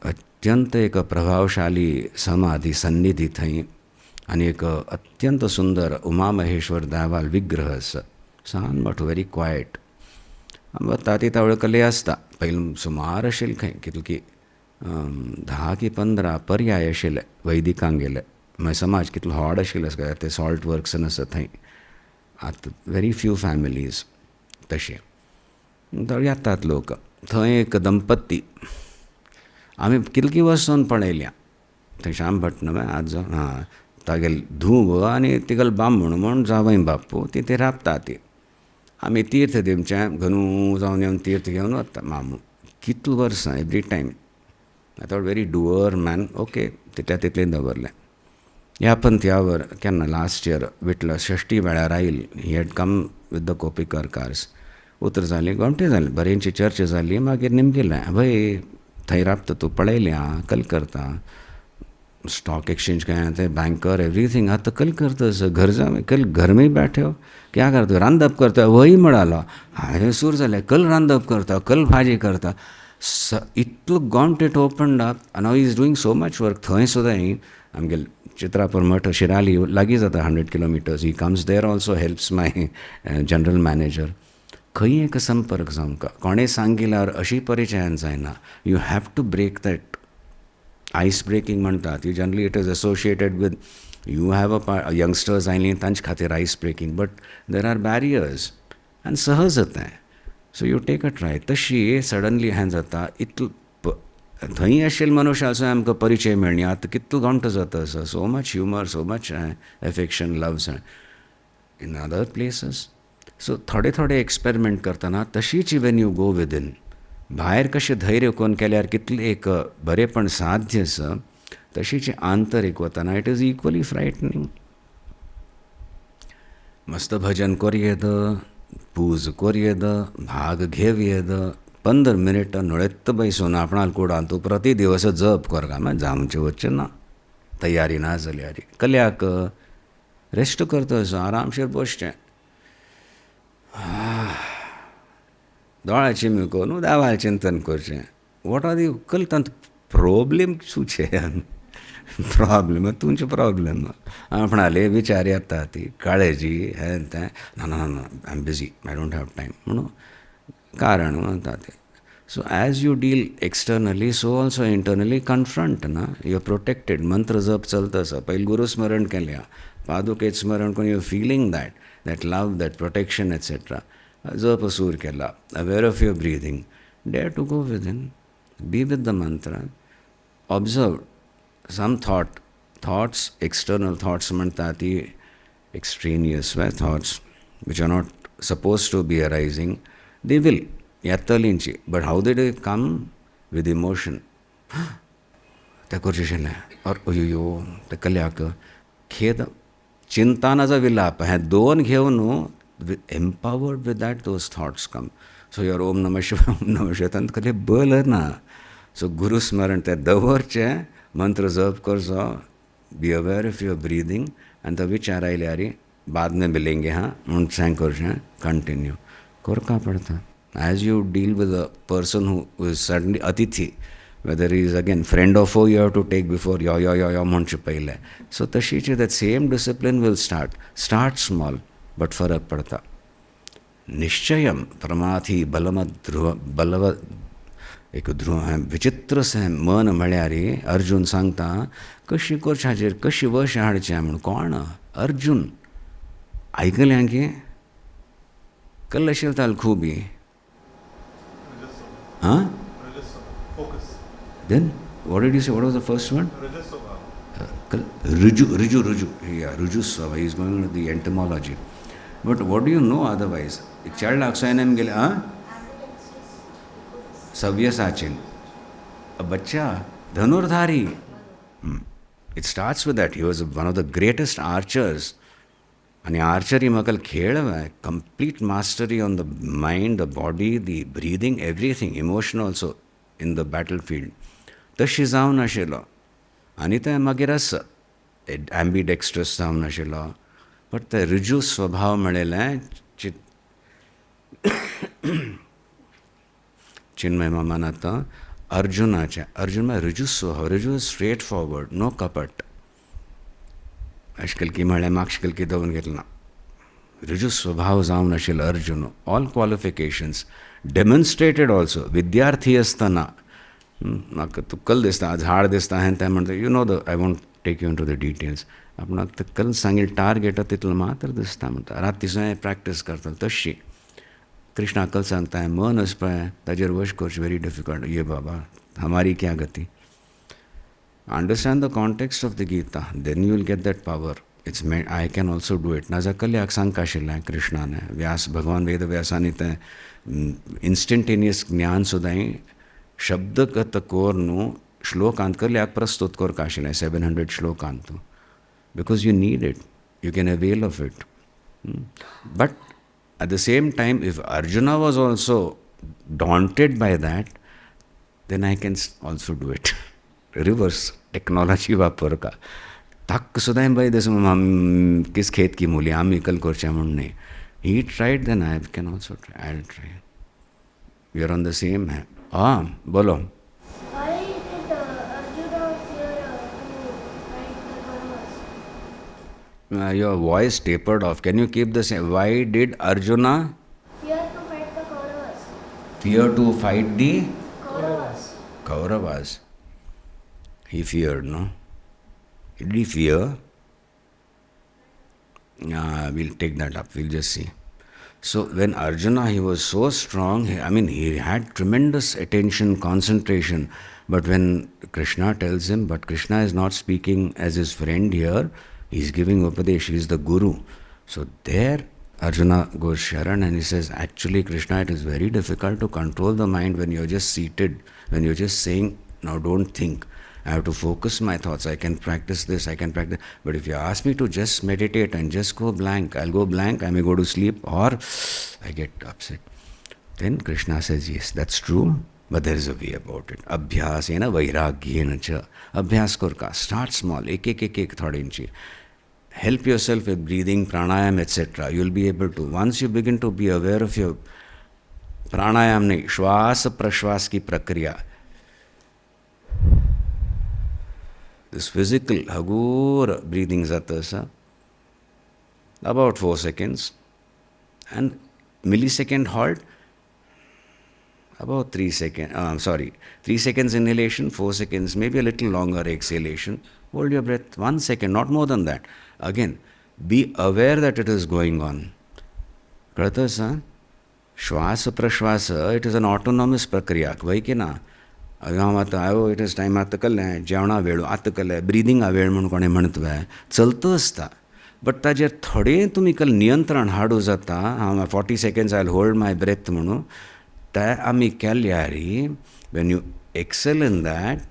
अत्यंत एक प्रभावशाली समाधी सन्निधी थंय आनी एक अत्यंत सुंदर उमा महेश्वर देवाल विग्रह आसा सान मठ व्हेरी क्वायट आमी वता ती तवळकले आसता पयलीं सुमार आशिल्लें खंय कितले की 10 की 15 पर्याय आशिल्ले वैदिकांक गेले मागीर समाज कितलो व्हड आशिल्लो ते सॉल्ट वर्क्सन आसा थंय आतां व्हेरी फ्यू फॅमिलीज तशे थंय येतात लोक थंय एक दंपती आमी कितली वचून पळयल्या थंय श्याम भट न्हय आज हां तागेल धूव आनी तिगेल बामण म्हूण जावय बापूय ती राबता ती आमी तीर्थ दिवचें घनू जावन येवन तीर्थ घेवन वता मामू कितले वर्सां every time I thought very doer man. Okay, तितले दवरलें. ह्या पंथ्यावर केन्ना लास्ट इयर विटला षष्टी वेळार आयल. He had come with the Kopekar cars. उतर जाली, गोमटी जाली, बरेंची चर्चा जाली. मागीर निमगेलें, भय थंय राबता तूं, पळयलें आं, कल करता. स्टॉक एक्सचेंज का है, बैंकर एवरीथिंग आता कल करता सर. घर जा, कल घर में ही बैठे हो, क्या करते हो, रांदप करता. वही म्हणाला, हांवें सूर जालें, कल रांदप करता, कल भाजी करता. इतलो गॉन्ट it opened up and now he is doing so much work. थंय सुद्दां ही आमगेल चित्रापूर मठ शिराली लागीं जाता 100 kilometres. He comes there also helps my general manager. खंय एक संपर्क जावंका, कोणें सांगिल्यार अशी परिचयान जायना. You have to break that ice breaking म्हणटात. You generally it is associated with you have youngsters आयलीं तांचे खातीर ice breaking, but there are barriers आनी सहज जाता. So you take a try. तशी सडनली हें जाता. थंय आशिल्ले मनशाचो आमकां परिचय मेळ्ळी. आतां कितलो घंटो जाता. So much humour, so much affection, loves in other places. So थोडे एक्सपेरिमेंट करतना तशीच वेन यू गो विदीन, भायर कशें धैर्य कोण केल्यार कितलें एक बरेपण साध्य आसा, तशीच आंतरीक वतना इट इज इक्वली फ्रायटनिंग. मस्त भजन कोरयेद, पूज कोरयेद, भाग घेवयेद, 15 मिनिट नुळेत्त बैसून आपणाल कूडान तूं प्रति दिवस जप कर. काय जामचें वचचें ना, तयारी ना जाल्यार. कल्याक रेस्ट करता, आरामशीर बसचें, दोळा चिमून देवाचें चिंतन करचें. वॉट आर दी कल तांत प्रॉब्लेम शू छे. प्रॉब्लेम तुमचे प्रॉब्लेम आपणाले विचार येता, ती काळजी हें तें. ना ना ना, I am busy, I don't have time म्हणून कारण म्हणटा ते. So as you deal externally, so also internally confront ना. You are protected. मंत्र जप चलता आसा, पयलीं गुरुस्मरण केल्या, पादुकेत स्मरण करून you feeling that love, that protection et cetera. जप सूर केला, aware of your breathing, dare to go within, be with the mantra, observe some thoughts, external thoughts म्हणटा ती extraneous thoughts which are not suppose to be arising. They will येतलींची, but how they they come with emotion. तें करचें आशिल्लें, और अयो तें कल्याक खेद, चिंतानाचो विलाप, हें दोन घेवन empowered with that, those thoughts come. So your Om Namah Shivaya, Om Namah Shivaya, tant kale bal hai na. So Guru Smaran te davarche, mantra jap karzo, be aware of your breathing, and the vichar aile ari, baad mein milenge haan, und sang karche, continue. Korka padta. As you deal with a person who is suddenly atithi, whether he is again friend or foe, you have to take before yo manchu paile. So tashiche, that same discipline will start small, but फरक पड़ता. निश्चयम प्रमाथी बलव एक ध्रुव है विचित्र से मन म्हळ्यार अर्जुन सांगता कशी करचाचेर कशी वश हाडचें म्हूण. कोण? अर्जुन. आयकलें की कल आशिल्लो खूबी. हां, then what did you say, what was the first one? रुजु. Yeah, रुजु स्वभाव. He is going to the etymology. But what do you know otherwise? एक चाइल्ड अक्सायन गेले, सव्यसाचीन, a बच्चा धनुर्धारी. It starts with that. He was one of the greatest archers. आणि आर्चरी म्हाका खेळ complete mastery on the mind, the body, the breathing, everything, emotion also in the battlefield. तशी जावन आशिल्लो. आनी तें मागीर एम्बिडेक्स्ट्रस जावन आशिल्लो, बट ते रुजू स्वभाव मेळिल्लें. चिन्मय मामान आतां अर्जुनाचें, अर्जुन म्हळ्यार रुजू स्वभाव. रुजू स्ट्रेट फॉरवर्ड, नो कपट. अशकल की म्हळ्यार मागशकल की दवरून घेतला. रुजू स्वभाव जावन आशिल्लो Arjun. All qualifications demonstrated also. विद्यार्थी आसतना म्हाका तुक्कल दिसता, झाड दिसता, हें तें म्हणटा, you know the, I want take you into the details. आपणाक तुक्कल सांगिल्लें टार्गेट तितलो मात्र दिसता म्हणटा. रातीं प्रॅक्टीस करता तशी. कृष्णा कल सांगता मन आस पळय ताजेर वश करचें व्हेरी डिफिकल्ट. ये बाबा हमारी क्या गति. Understand the context of the Gita, then you will get that power. It's I can also do it. नाजाल्यार कल्याक सांगता आशिल्लें कृष्णान, व्यास भगवान वेद व्यासांनी तें इन्स्टंटेनियस ज्ञान सुद्दां शब्दगत कोर न्हू श्लोकांत करल्याक प्रस्तुत करता आशिल्लें 700 श्लोकांत because you need it, you can avail of it. But at the same time, if Arjuna was also daunted by that, then I can also do it. Reverse technology वापर का ताक सुद्धा बाई दस किस खेत की मूली आम इकल करच्या म्हणून नाही. He tried, then I can also try. I'll try. We are on the same hand. बोलो. Why did Arjuna fear to fight the Kauravas? Your voice tapered off. Can you keep the same? Why did Arjuna Fear to fight the Kauravas. fear to fight the Kauravas. Kauravas? He feared, no? Did he fear? We'll take that up. We'll just see. So when Arjuna, he was so strong, he had tremendous attention, concentration. But when Krishna tells him, but Krishna is not speaking as his friend here, he's giving Upadesh, he's the Guru. So there Arjuna goes Sharan and he says, actually Krishna, it is very difficult to control the mind when you're just seated, when you're just saying, now don't think. I have to focus my thoughts. I can practice this, I can practice. But if you ask me to just meditate and just go blank, I'll go blank, I may go to sleep or I get upset. Then Krishna says, yes, that's true, but there is a way about it. Abhyasena vairagyena cha. Abhyas korka. Start small. Ek thod inchi. Help yourself with breathing, pranayam, etc. You'll be able to. Once you begin to be aware of your pranayam, nahi, shwas prashwas ki prakriya. This physical hagur breathing zatasa, about 4 seconds, and millisecond halt, about 3 seconds, 3 seconds inhalation, 4 seconds, maybe a little longer exhalation. Hold your breath 1 second, not more than that. Again, be aware that it is going on. Kratasa, shwasa prashwasa, it is an autonomous prakriya. Vai ke na? It is time आतकल है जेवणा वेळ आतकल आहे ब्रिदींग वेळ म्हणून कोणे म्हणतोय चलतो असता बट ताजेर थोडे तुमी कल नियंत्रण हाडू जाता 40 seconds I'll hold my breath म्हणून ते आमी केल्यारी when you excel in that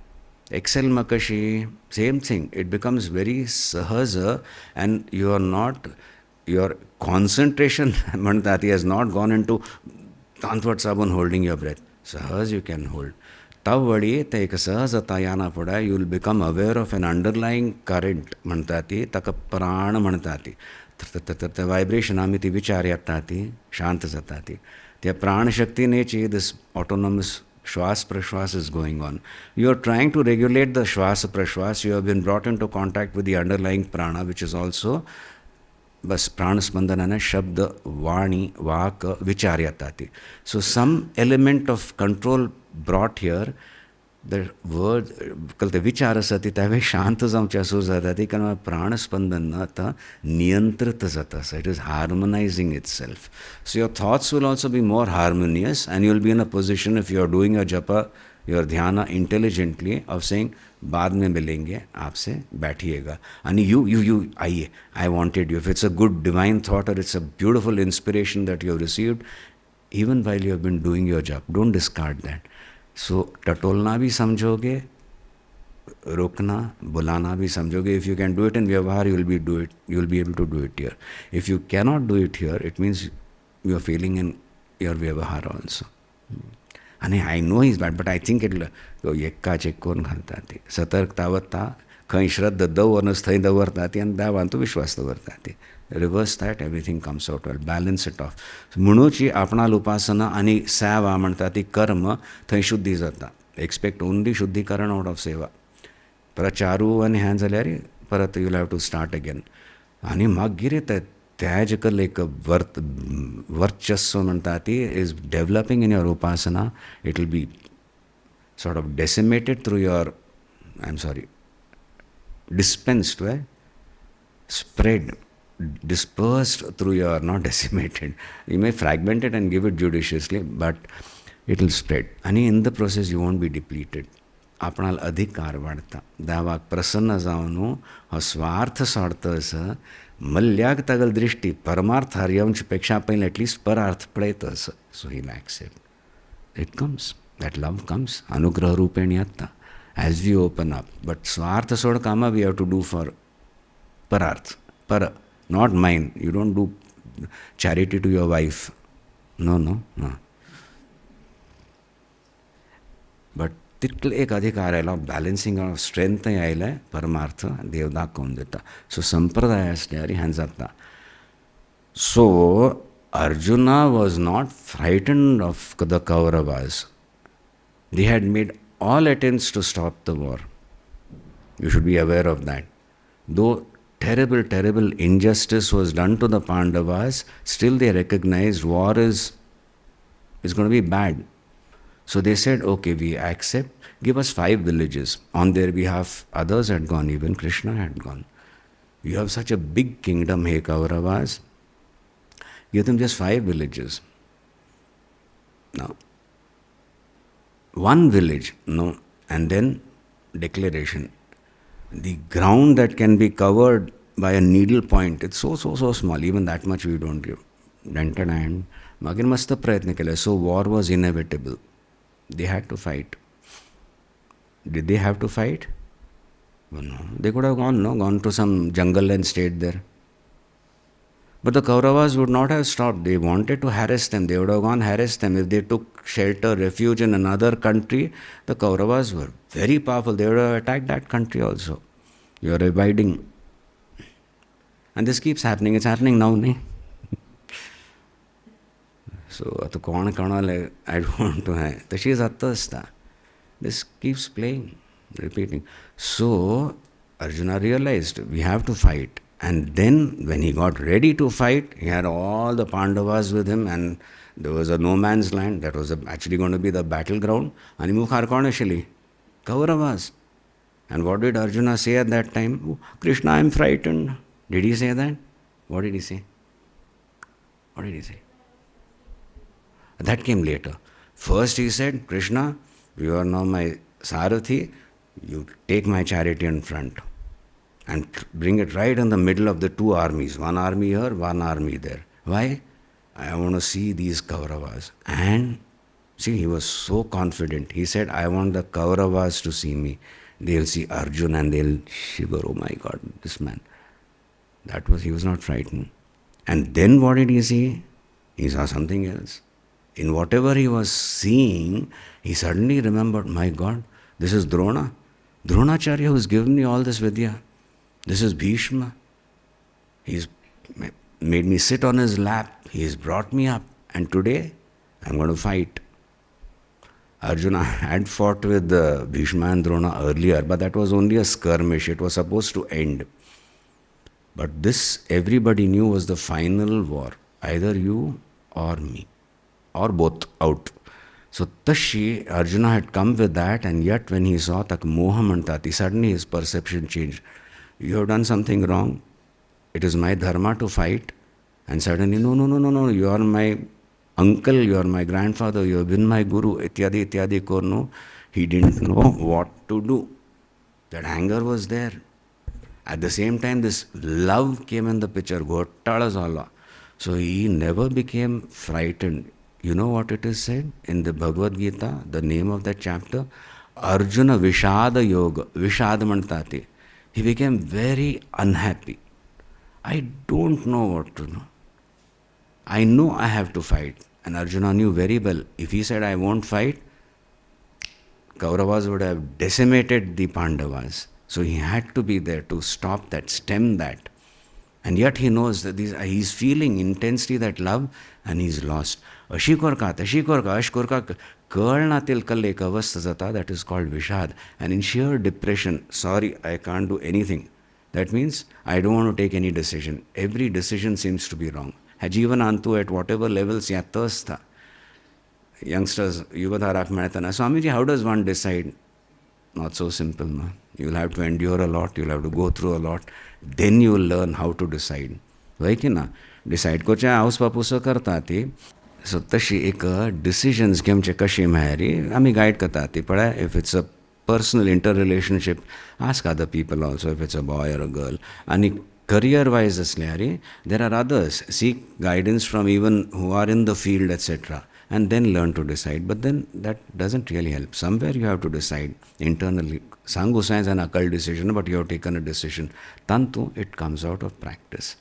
excel makashi same thing it becomes very sahaja and you are not your concentration म्हणतात has not gone into tantvart sabun holding your breath sahaj you can hold तवळी ते एक सहजता याना पुढे you will become aware of an underlying current म्हणटा ती ताका प्राण म्हणटा ती ते वायब्रेशन आमी ती विचार येता ती शांत जाता ती त्या प्राणशक्तीनेची दिस ऑटोनॉमस श्वास प्रश्वास is going on you are trying to regulate the श्वास प्रश्वास you have been brought into contact with the underlying prana which is also बस प्राणस्पंदन शब्द वाणी वाक विचार येता ती so some element of control brought here the word कल ते विचार आसा ती त्यावेळी शांत जावचे सुरू जाता ती कारण प्राणस्पंदन आतां नियंत्रित जाता it is harmonising itself so your thoughts will also be more harmonious and you will be in a position if you are doing your japa your dhyana intelligently of saying बाद में मिलेंगे आपसे बैठिएगा and you आइए I wanted you if it's a good divine thought or it's a beautiful inspiration that you have received even while you have been doing your job, don't discard that. So टटोलना भी समझोगे रोकना बुलाना भी समझोगे if you can do it in व्यवहार you will be able to do it here. If you cannot do it here it means you are failing in your व्यवहार also. आणि I know he's bad but I think it'll एक्का चेक करून घालता ती सतर्कता वता खंय श्रद्धा दवरनस थंय दवरता ती आनी देवान तूं विश्वास दवरता ती reverse that everything comes out well balance it off म्हणूची आपणाल उपासना आनी सेवा म्हणटा ती कर्म थंय शुद्धी जाता एक्सपेक्ट ओनली शुद्धीकरण आउट ऑफ सेवा परत चारू आनी हें जाल्यार परत you have to start again आनी मागीर तेज कल एक वर्चस्व म्हणटा ती इज डेवलपिंग इन योर उपासना it will be sort of decimated through your dispensed way spread dispersed through your not decimated you may fragment it and give it judiciously but it will spread and in the process you won't be depleted आपणाल अधिकार वाढता देवाक प्रसन्न जावन हो स्वार्थ सोडतस मल्ल्याक तगल दृष्टी परमार्थ हरयवंच पेक्षा पयलीं एटलीस्ट परार्थ पळयतस so he accept it comes that love comes anugraha रूपेण yatta as we open up. But Swartha Sod Kama we have to do for Pararth, Para, not mine. You don't do charity to your wife. No. But तितलं एक अधिकार आयला बॅलन्सिंग ऑफ स्ट्रेंथ आयलाय परमार्थ देव दाखवून देता. सो संप्रदाय असल्यार ह्यान जाता. So Arjuna was not frightened of the Kauravas. They had made all attempts to stop the war. You should be aware of that. Though terrible injustice was done to the Pandavas, still they recognized war is going to be bad. So they said, okay, we accept, give us 5 villages. On their behalf, others had gone, even Krishna had gone. You have such a big kingdom, hey Kauravas. Give them just 5 villages. Now, 1 village, no, and then declaration. The ground that can be covered by a needle point, it's so small, even that much we don't give. Dented hand. Magin masta prayatna kela. So war was inevitable. They had to fight. Did they have to fight? Well, no. They could have gone to some jungle and stayed there. But the Kauravas would not have stopped. They wanted to harass them. They would have gone harass them. If they took shelter, refuge in another country, the Kauravas were very powerful. They would have attacked that country also. You are abiding. And this keeps happening. It's happening now, nahi? So, I don't want to have. Tashi is attasta. This keeps playing, repeating. So, Arjuna realized we have to fight. And then, when he got ready to fight, he had all the Pandavas with him, and there was a no man's land that was actually going to be the battleground. And he moved Kauravas. And what did Arjuna say at that time? Oh, Krishna, I am frightened. Did he say that? What did he say? What did he say? That came later. First he said, Krishna, you are now my Sarathi, you take my chariot in front and bring it right in the middle of the 2 armies. 1 army here, 1 army there. Why? I want to see these Kauravas. And see, he was so confident. He said, I want the Kauravas to see me. They'll see Arjuna and they'll shiver, oh my God, this man. He was not frightened. And then what did he see? He saw something else. In whatever he was seeing, he suddenly remembered, my God, this is Drona. Dronacharya who's given me all this Vidya. This is Bhishma. He's made me sit on his lap. He's brought me up. And today, I'm going to fight. Arjuna had fought with Bhishma and Drona earlier, but that was only a skirmish. It was supposed to end. But this, everybody knew, was the final war. Either you or me. Or both out. So Tashi, Arjuna had come with that, and yet when he saw Tak Moha Mantati, suddenly his perception changed. You have done something wrong. It is my dharma to fight. And suddenly, no, you are my uncle, you are my grandfather, you have been my guru, ityadi korno. He didn't know what to do. That anger was there. At the same time, this love came in the picture, Gottala Zala. So he never became frightened. You know what it is said in the Bhagavad Gita, the name of that chapter? Arjuna Vishada Yoga, Vishada Mantati. He became very unhappy. I don't know what to do. I know I have to fight. And Arjuna knew very well, if he said I won't fight, Kauravas would have decimated the Pandavas. So he had to be there to stop that, stem that. And yet he knows that he's feeling intensely that love and he's lost. Ashikorka, Ashkorka, Karnatil Kal Ekavasta Zata, that is called Vishad. And in sheer depression, sorry, I can't do anything. That means I don't want to take any decision. Every decision seems to be wrong. Hajivan Antu at whatever levels Yatastha. Youngsters, Yuvadharak Manatana. Swamiji, how does one decide? Not so simple, no. You'll have to endure a lot, you'll have to go through a lot. Then you will learn how to decide. Why na? Decide ko cha house papusa karta ti. So tashi ek decisions ke amche kashi mahari. Ami guide karta ti. Pada if it's a personal interrelationship, ask other people also if it's a boy or a girl. And career-wise aslehari, there are others. Seek guidance from even who are in the field, etc. and then learn to decide. But then that doesn't really help. Somewhere you have to decide internally. Sangusa is an occult decision, but you have taken a decision. Tantu, it comes out of practice.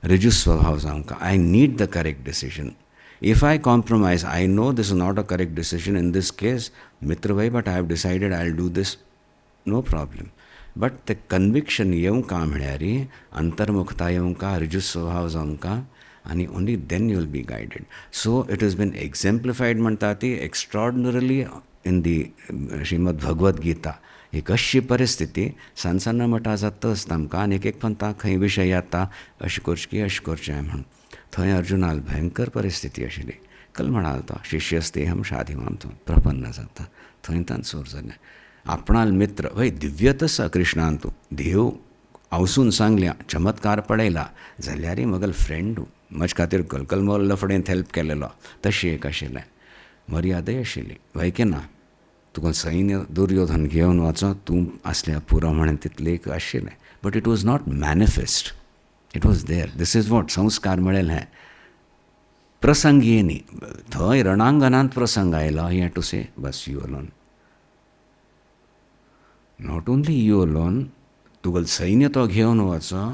Rijusvabhav Samka. I need the correct decision. If I compromise, I know this is not a correct decision in this case, Mitravai, but I have decided I'll do this, no problem. But the conviction येऊन का मिळाली, अंतर्मुखता येऊन का, ऋजुस्वभाव जाऊन का, आणि only then you will be guided. So it has been exemplified म्हणतात ती extraordinarily in the Srimad Bhagavad Gita. एक अशी परिस्थिती सणसन्न मठाचा तस तामकां आनी एक म्हणटा खंय विशय येता अशें करचें अशें करचें म्हणून थंय अर्जुनाल भयंकर परिस्थिती आशिल्ली. कल म्हणाल तो शिष्यस्तेहम शाधिमाम थंय प्रपन्न जाता थंय तान सोर जालें. आपणाल मित्र वय दिव्यतस कृष्णान तूं देव आवसून सांगल्या चमत्कार पळयला जाल्यारय मगल फ्रेंड म्हजे खातीर कलकल लफडेंत हेल्प केलेलो तशें एक आशिल्लें. मर्यादय आशिल्ली वय ना तुका सैन्य दुर्योधन घेवन वचो तूं आसल्या पुरो म्हणून तितलें एक आशिल्लें. But it was not manifest, it was there. This is what संस्कार मेळयले प्रसंगी न्ही. थंय रणांगणांत प्रसंग आयलो ही हॅड टू से बस you alone. Not only you alone, तुगेलें सैन्य तो घेवन वचो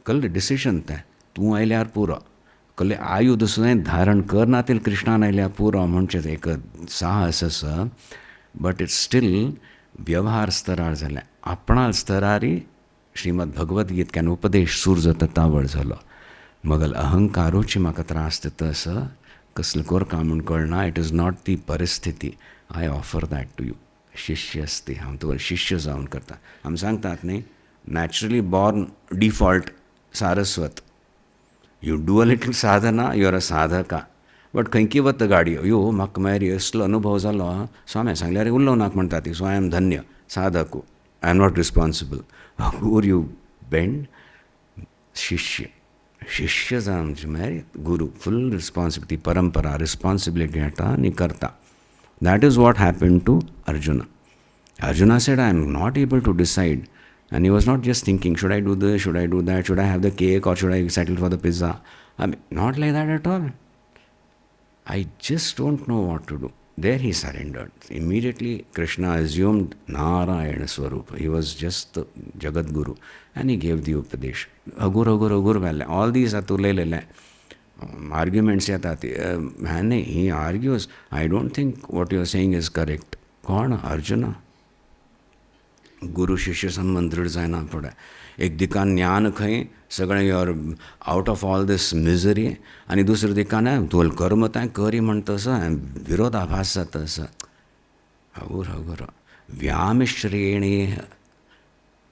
कल्ले डिसिशन तें तूं आयल्यार पुरो कल्ले आयुध सुद्दां धारण करना तेल कृष्णान आयल्यार पुरो म्हणचें एक साहस आसा. बट इट्स स्टील व्यवहार स्तरार जालें. आपणाल स्तरारी श्रीमद भगवद्गीतक्यान उपदेश सूर जाता तावळ जालो. मगल अहंकारूची म्हाका त्रास दिता आसा कसलें कोरता म्हूण कळना. इट इज नॉट ती परिस्थिती. I offer that to you. शिष्य असते हांव तुका शिष्य जावन करता. आमी सांगतात न्ही naturally born default Saraswat. You do a little sadhana you are a sadhaka. But खंयकी वता गाडी यो म्हाका मागीर असलो अनुभव जालो स्वामी सांगल्यार उरलो नाका म्हणटा ती. सो आय एम धन्य साधकू. I am not responsible. गूर यू बेंड शिष्य. शिष्य जावन म्हळ्यार गुरू फूल रिस्पॉन्सिबिलिटी परंपरा रिस्पॉन्सिबिलिटी घेता आनी करता. That is what happened to Arjuna. Arjuna said, I am not able to decide. And he was not just thinking, should I do this, should I do that, should I have the cake or should I settle for the pizza? I mean, not like that at all. I just don't know what to do. There he surrendered. Immediately Krishna assumed Narayana Swarupa. He was just the Jagat Guru. And he gave the Upadesh. Agur velle. All these are tulelele. Arguments येतात. ह्याने he argues I don't think what you are saying is correct. कोण अर्जुना. गुरु शिष्य संबंध दृढ जायना फुडें. एक दिकान ज्ञान खंय सगळें you're out of all these misery आनी दुसरे दिकान तुवें कर्म तें करी म्हणटा तसो विरोधाभास जाता तसो. अगोर व्यामिश्रेणे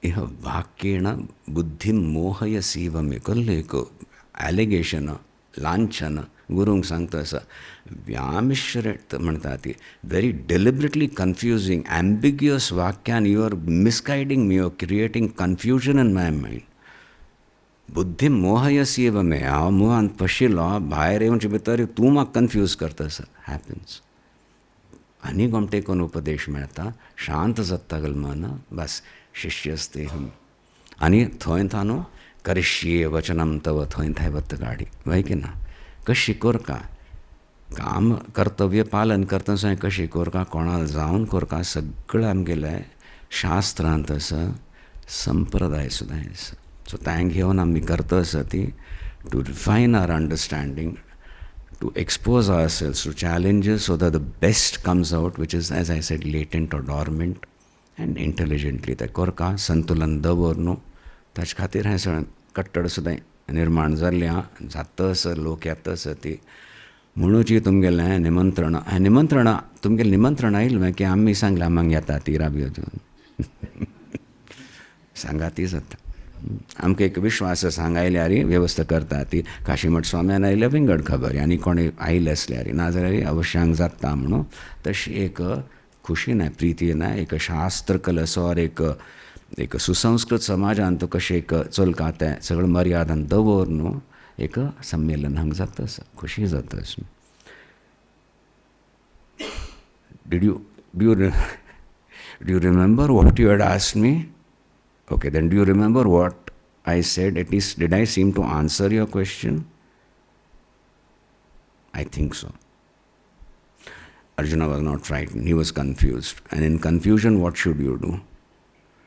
इह वाक्येण बुद्धिं मोहयसीव मे. कसलें एक एलिगेशन लांछन गुरूंक सांगता असं. व्यामिश्रित म्हणटा ती व्हेरी डेलिबरेटली कन्फ्युजींग एम्बिग्युअस वाक्यान you are misguiding me. You are creating confusion in my mind. बुद्धी मोहयसीव मे. हांव मुहांत पशिल्लो भायर येवचे भितर तूं म्हाका कन्फ्यूज करता असं हॅपन्स. आनी गोमटेकून उपदेश मेळटा शांत जाता गल मन बस शिष्य असते हम. आनी थंय थानू करिष्ये वचनम तव थंय थाय वता गाडी वय की ना. कशी कोरका काम कर्तव्य पालन करता सो कशी कोरका कोणाल जावन कोरका सगळें आमगेलें शास्त्रांत आसा संप्रदाय सुद्दां आसा. सो तांक घेवन आमी करता आसा ती to refine our understanding to expose our selves to challenges so that the best comes out which is as I said latent or dormant and intelligently ते कोरका संतुलन दवर न्हू. ताचे खातीर हें सगळें कट्टड सुद्दां निर्माण जाल्लें जाता आसा लोक येता आसा ती म्हणूची तुमगेलें निमंत्रण. हें निमंत्रण तुमगेलें निमंत्रण आयिल्लें की आमी सांगलें आमांक येता ती राबयो सांगा ती जाता. आमकां एक विश्वास सांगायल्यार वेवस्था करता ती. काशीमठ स्वाम्यान आयल्या विंगड खबर आनी कोणें आयले असल्यार नाजाल्यार अवश्यांक जाता म्हणून तशी एक खुशी ना प्रिती ना. एक शास्त्र कलसो और एक सुसंस्कृत समाजान तो कशें एक चलता तें सगळें मर्यादान दवर न्हू एक संमेलन हांगा जाता आसा खुशी जाता अशी. Did you remember what you had asked me? Okay, then do you remember what I said? At least did I seem to answer your question? I think so. Arjuna was not frightened, he was confused. And in confusion, what should you do?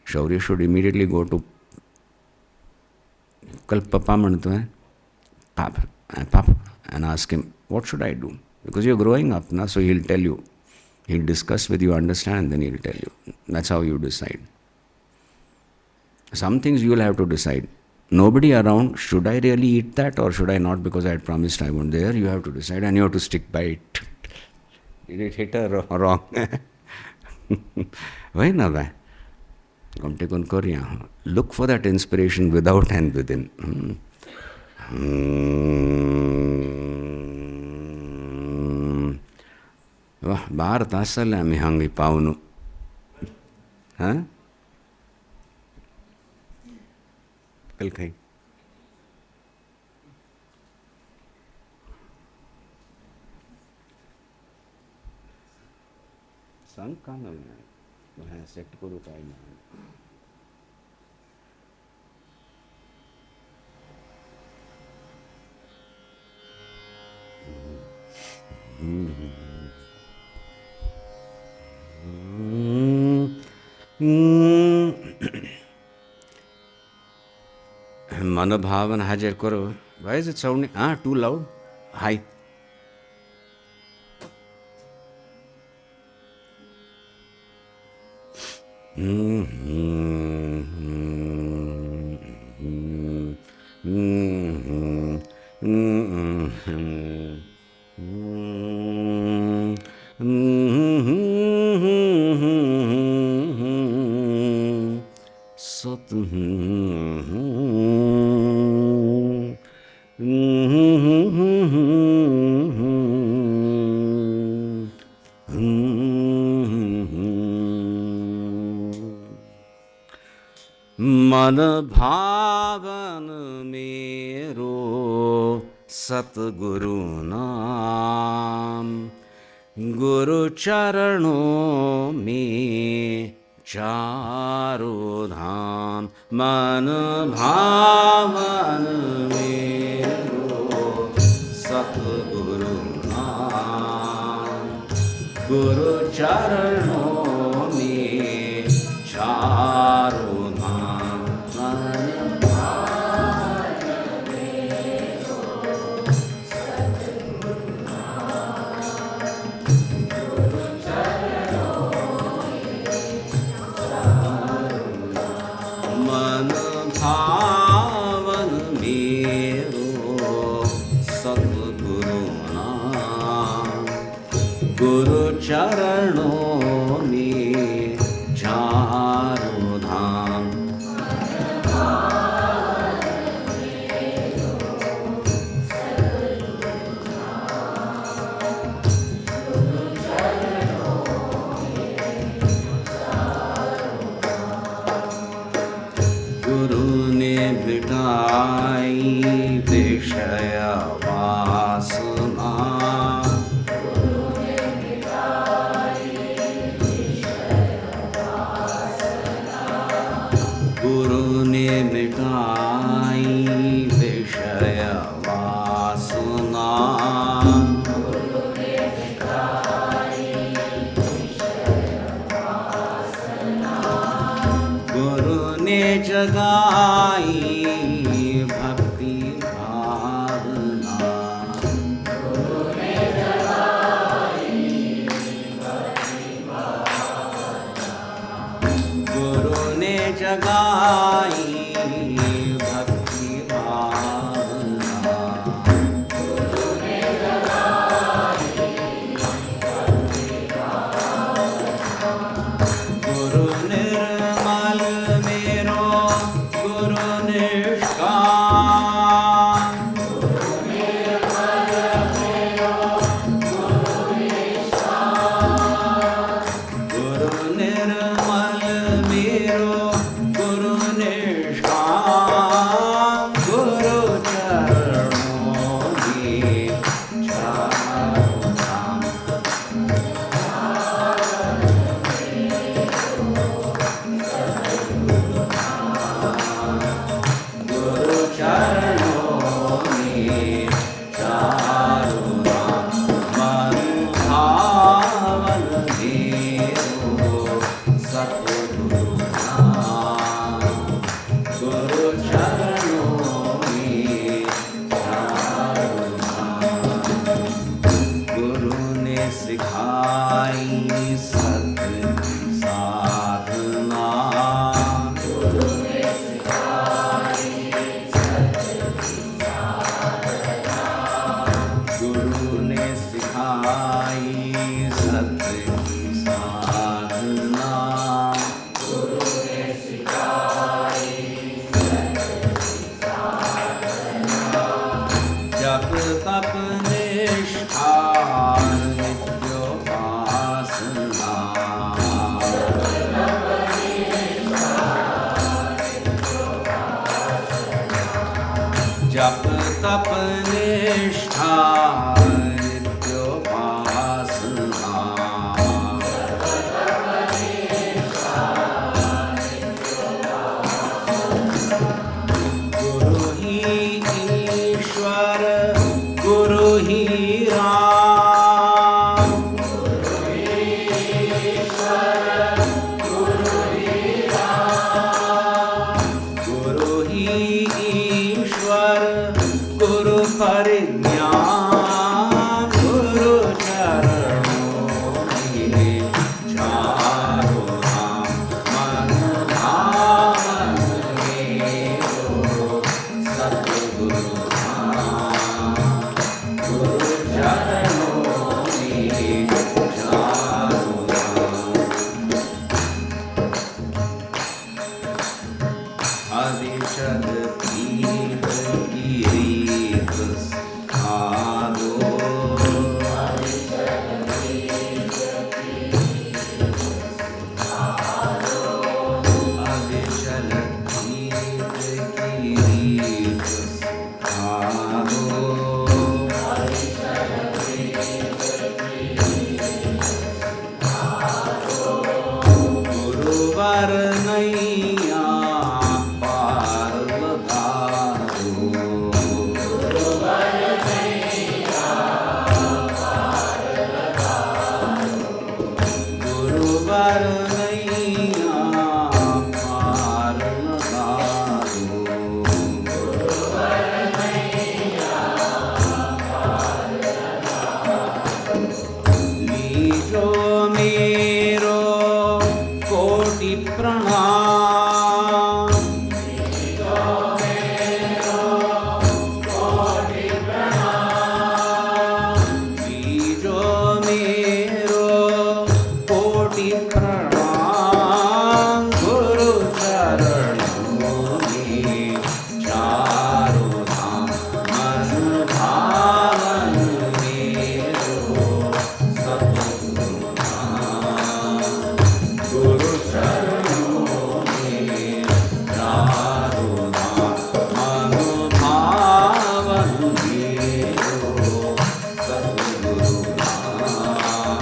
Shaurya should immediately go to Kal Papa म्हणतो है Papa and ask him, what should I do? Because you're growing up, na, so he'll tell you. He'll discuss with you, understand, and then he'll tell you. That's how you decide. Some things you will have to decide. Nobody around, should I really eat that or should I not because I had promised I won't? There you have to decide and you have to stick by it. Did it hit or wrong? Why not? Look for that inspiration without and within. Bharat asal ami hangi paunu. Huh? कल खाई सांग का ना मैं सेट करू काय ना Mana bhavan hajar karo. Why is it sounding? Too loud? High. मन भावन मेरो सतगुरु नाम गुरु चरणों में चारों धाम मन भावन मेरो सतगुरु नाम गुरु चरणों में चारों चरणों में चारों धाम गुरु ने बिठाई विषय वासना मिटाई विषय वासना गुरु ने जगाई भक्ति भावना जप तप निष्ठा नित्योपासना गुरु ही ईश्वर गुरु ही राम गुरु ही ईश्वर गुरु परिज्ञान गुरु चरणों में चारों धाम मन भावन मेरो सतगुरु धाम गुरु चरणों में चारों धाम अदिशद पीत की रीत साधो अदिशद पीत की रीत साधो गुरुवर नैया पार लगाओ गुरुवर नैया पार लगाओ लीजो मेरो कोटि प्रणाम लीजो मेरो कोटि प्रणाम गुरु चरणों में चारों धाम मन भावन मेरो सतगुरु धाम गुरु चरणों में चारों धाम मन भावन मेरो सतगुरु धाम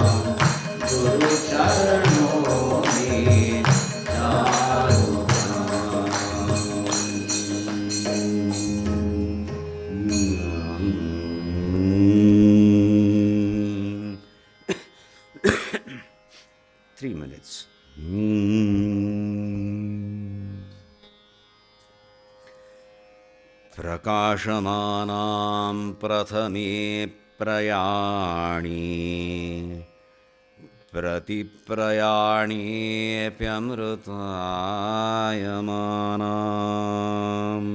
गुरु चरणों में चारों धाम 3 minutes. प्रकाशमानां प्रथमे प्रयाणे प्रतिप्रयाणेऽप्यमृतायमानाम्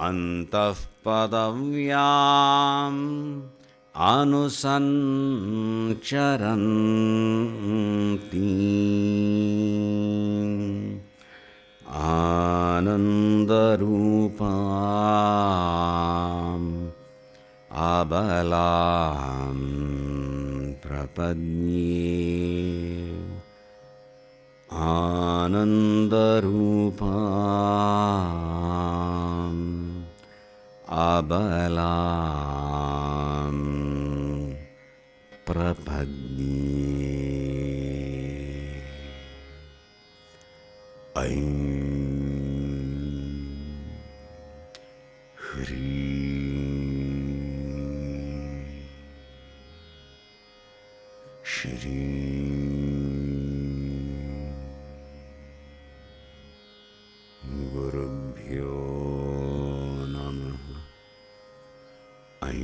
अन्तः पदव्याम् अनुसञ्चरन्ति आनन्दरूपाम् अबलां प्रपद्ये आनन्दरूपाम् अबलां प्रपद्ये ऐं गुरुभ्यो नमः। ऐं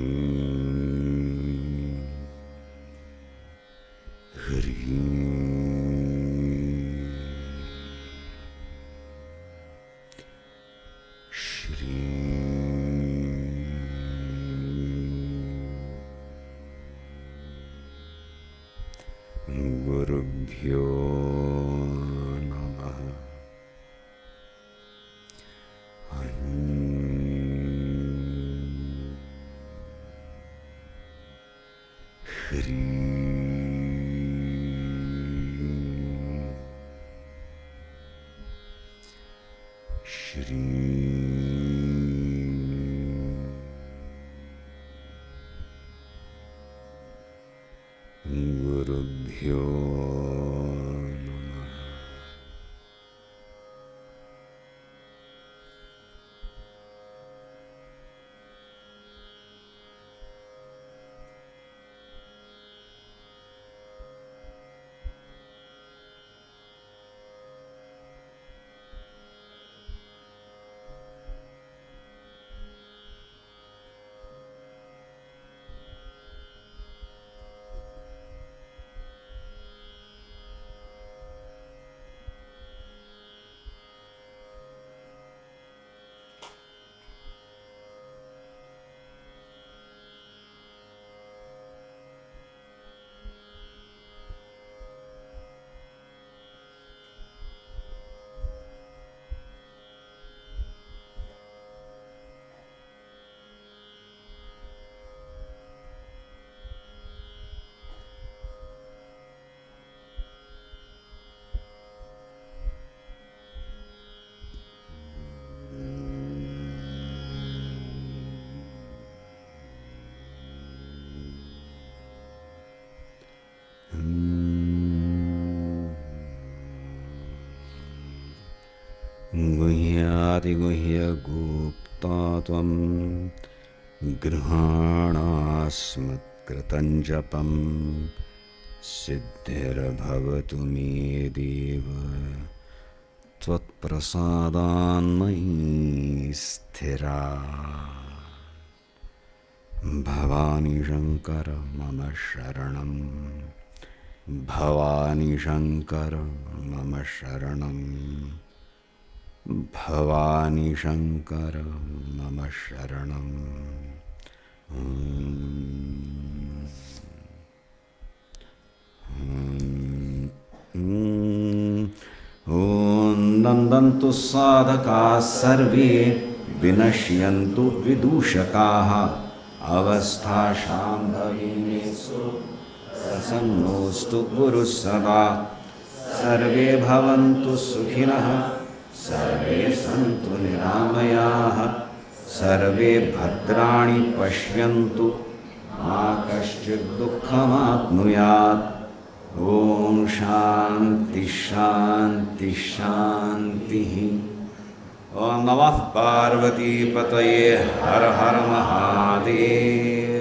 गुरुभ्यो नमः। श्री गुरुभ्यो नमः। गुह्यादिगुह्यगुप्ता त्वं गृहाणास्मत्कृतं जपं सिद्धिर्भवतु मे देव त्वत्प्रसादान्मयी स्थिरा। भवानी शंकर मम शरणं, भवानी शंकर मम शरणं, भवानी शंकर मम शरणं। ॐ नन्दन्तु साधकाः सर्वे विनश्यन्तु विदूषकाः अवस्थाशाम्भवीमेषु प्रसन्नोऽस्तु गुरुः सदा। सर्वे भवन्तु सुखिनः सर्वे सन्तु निरामयाः सर्वे भद्राणि पश्यन्तु मा कश्चित् दुःखमाप्नुयात्। ॐ शान्ति शान्ति शान्तिः। ॐ नमः पार्वतीपतये हर हर महादेव।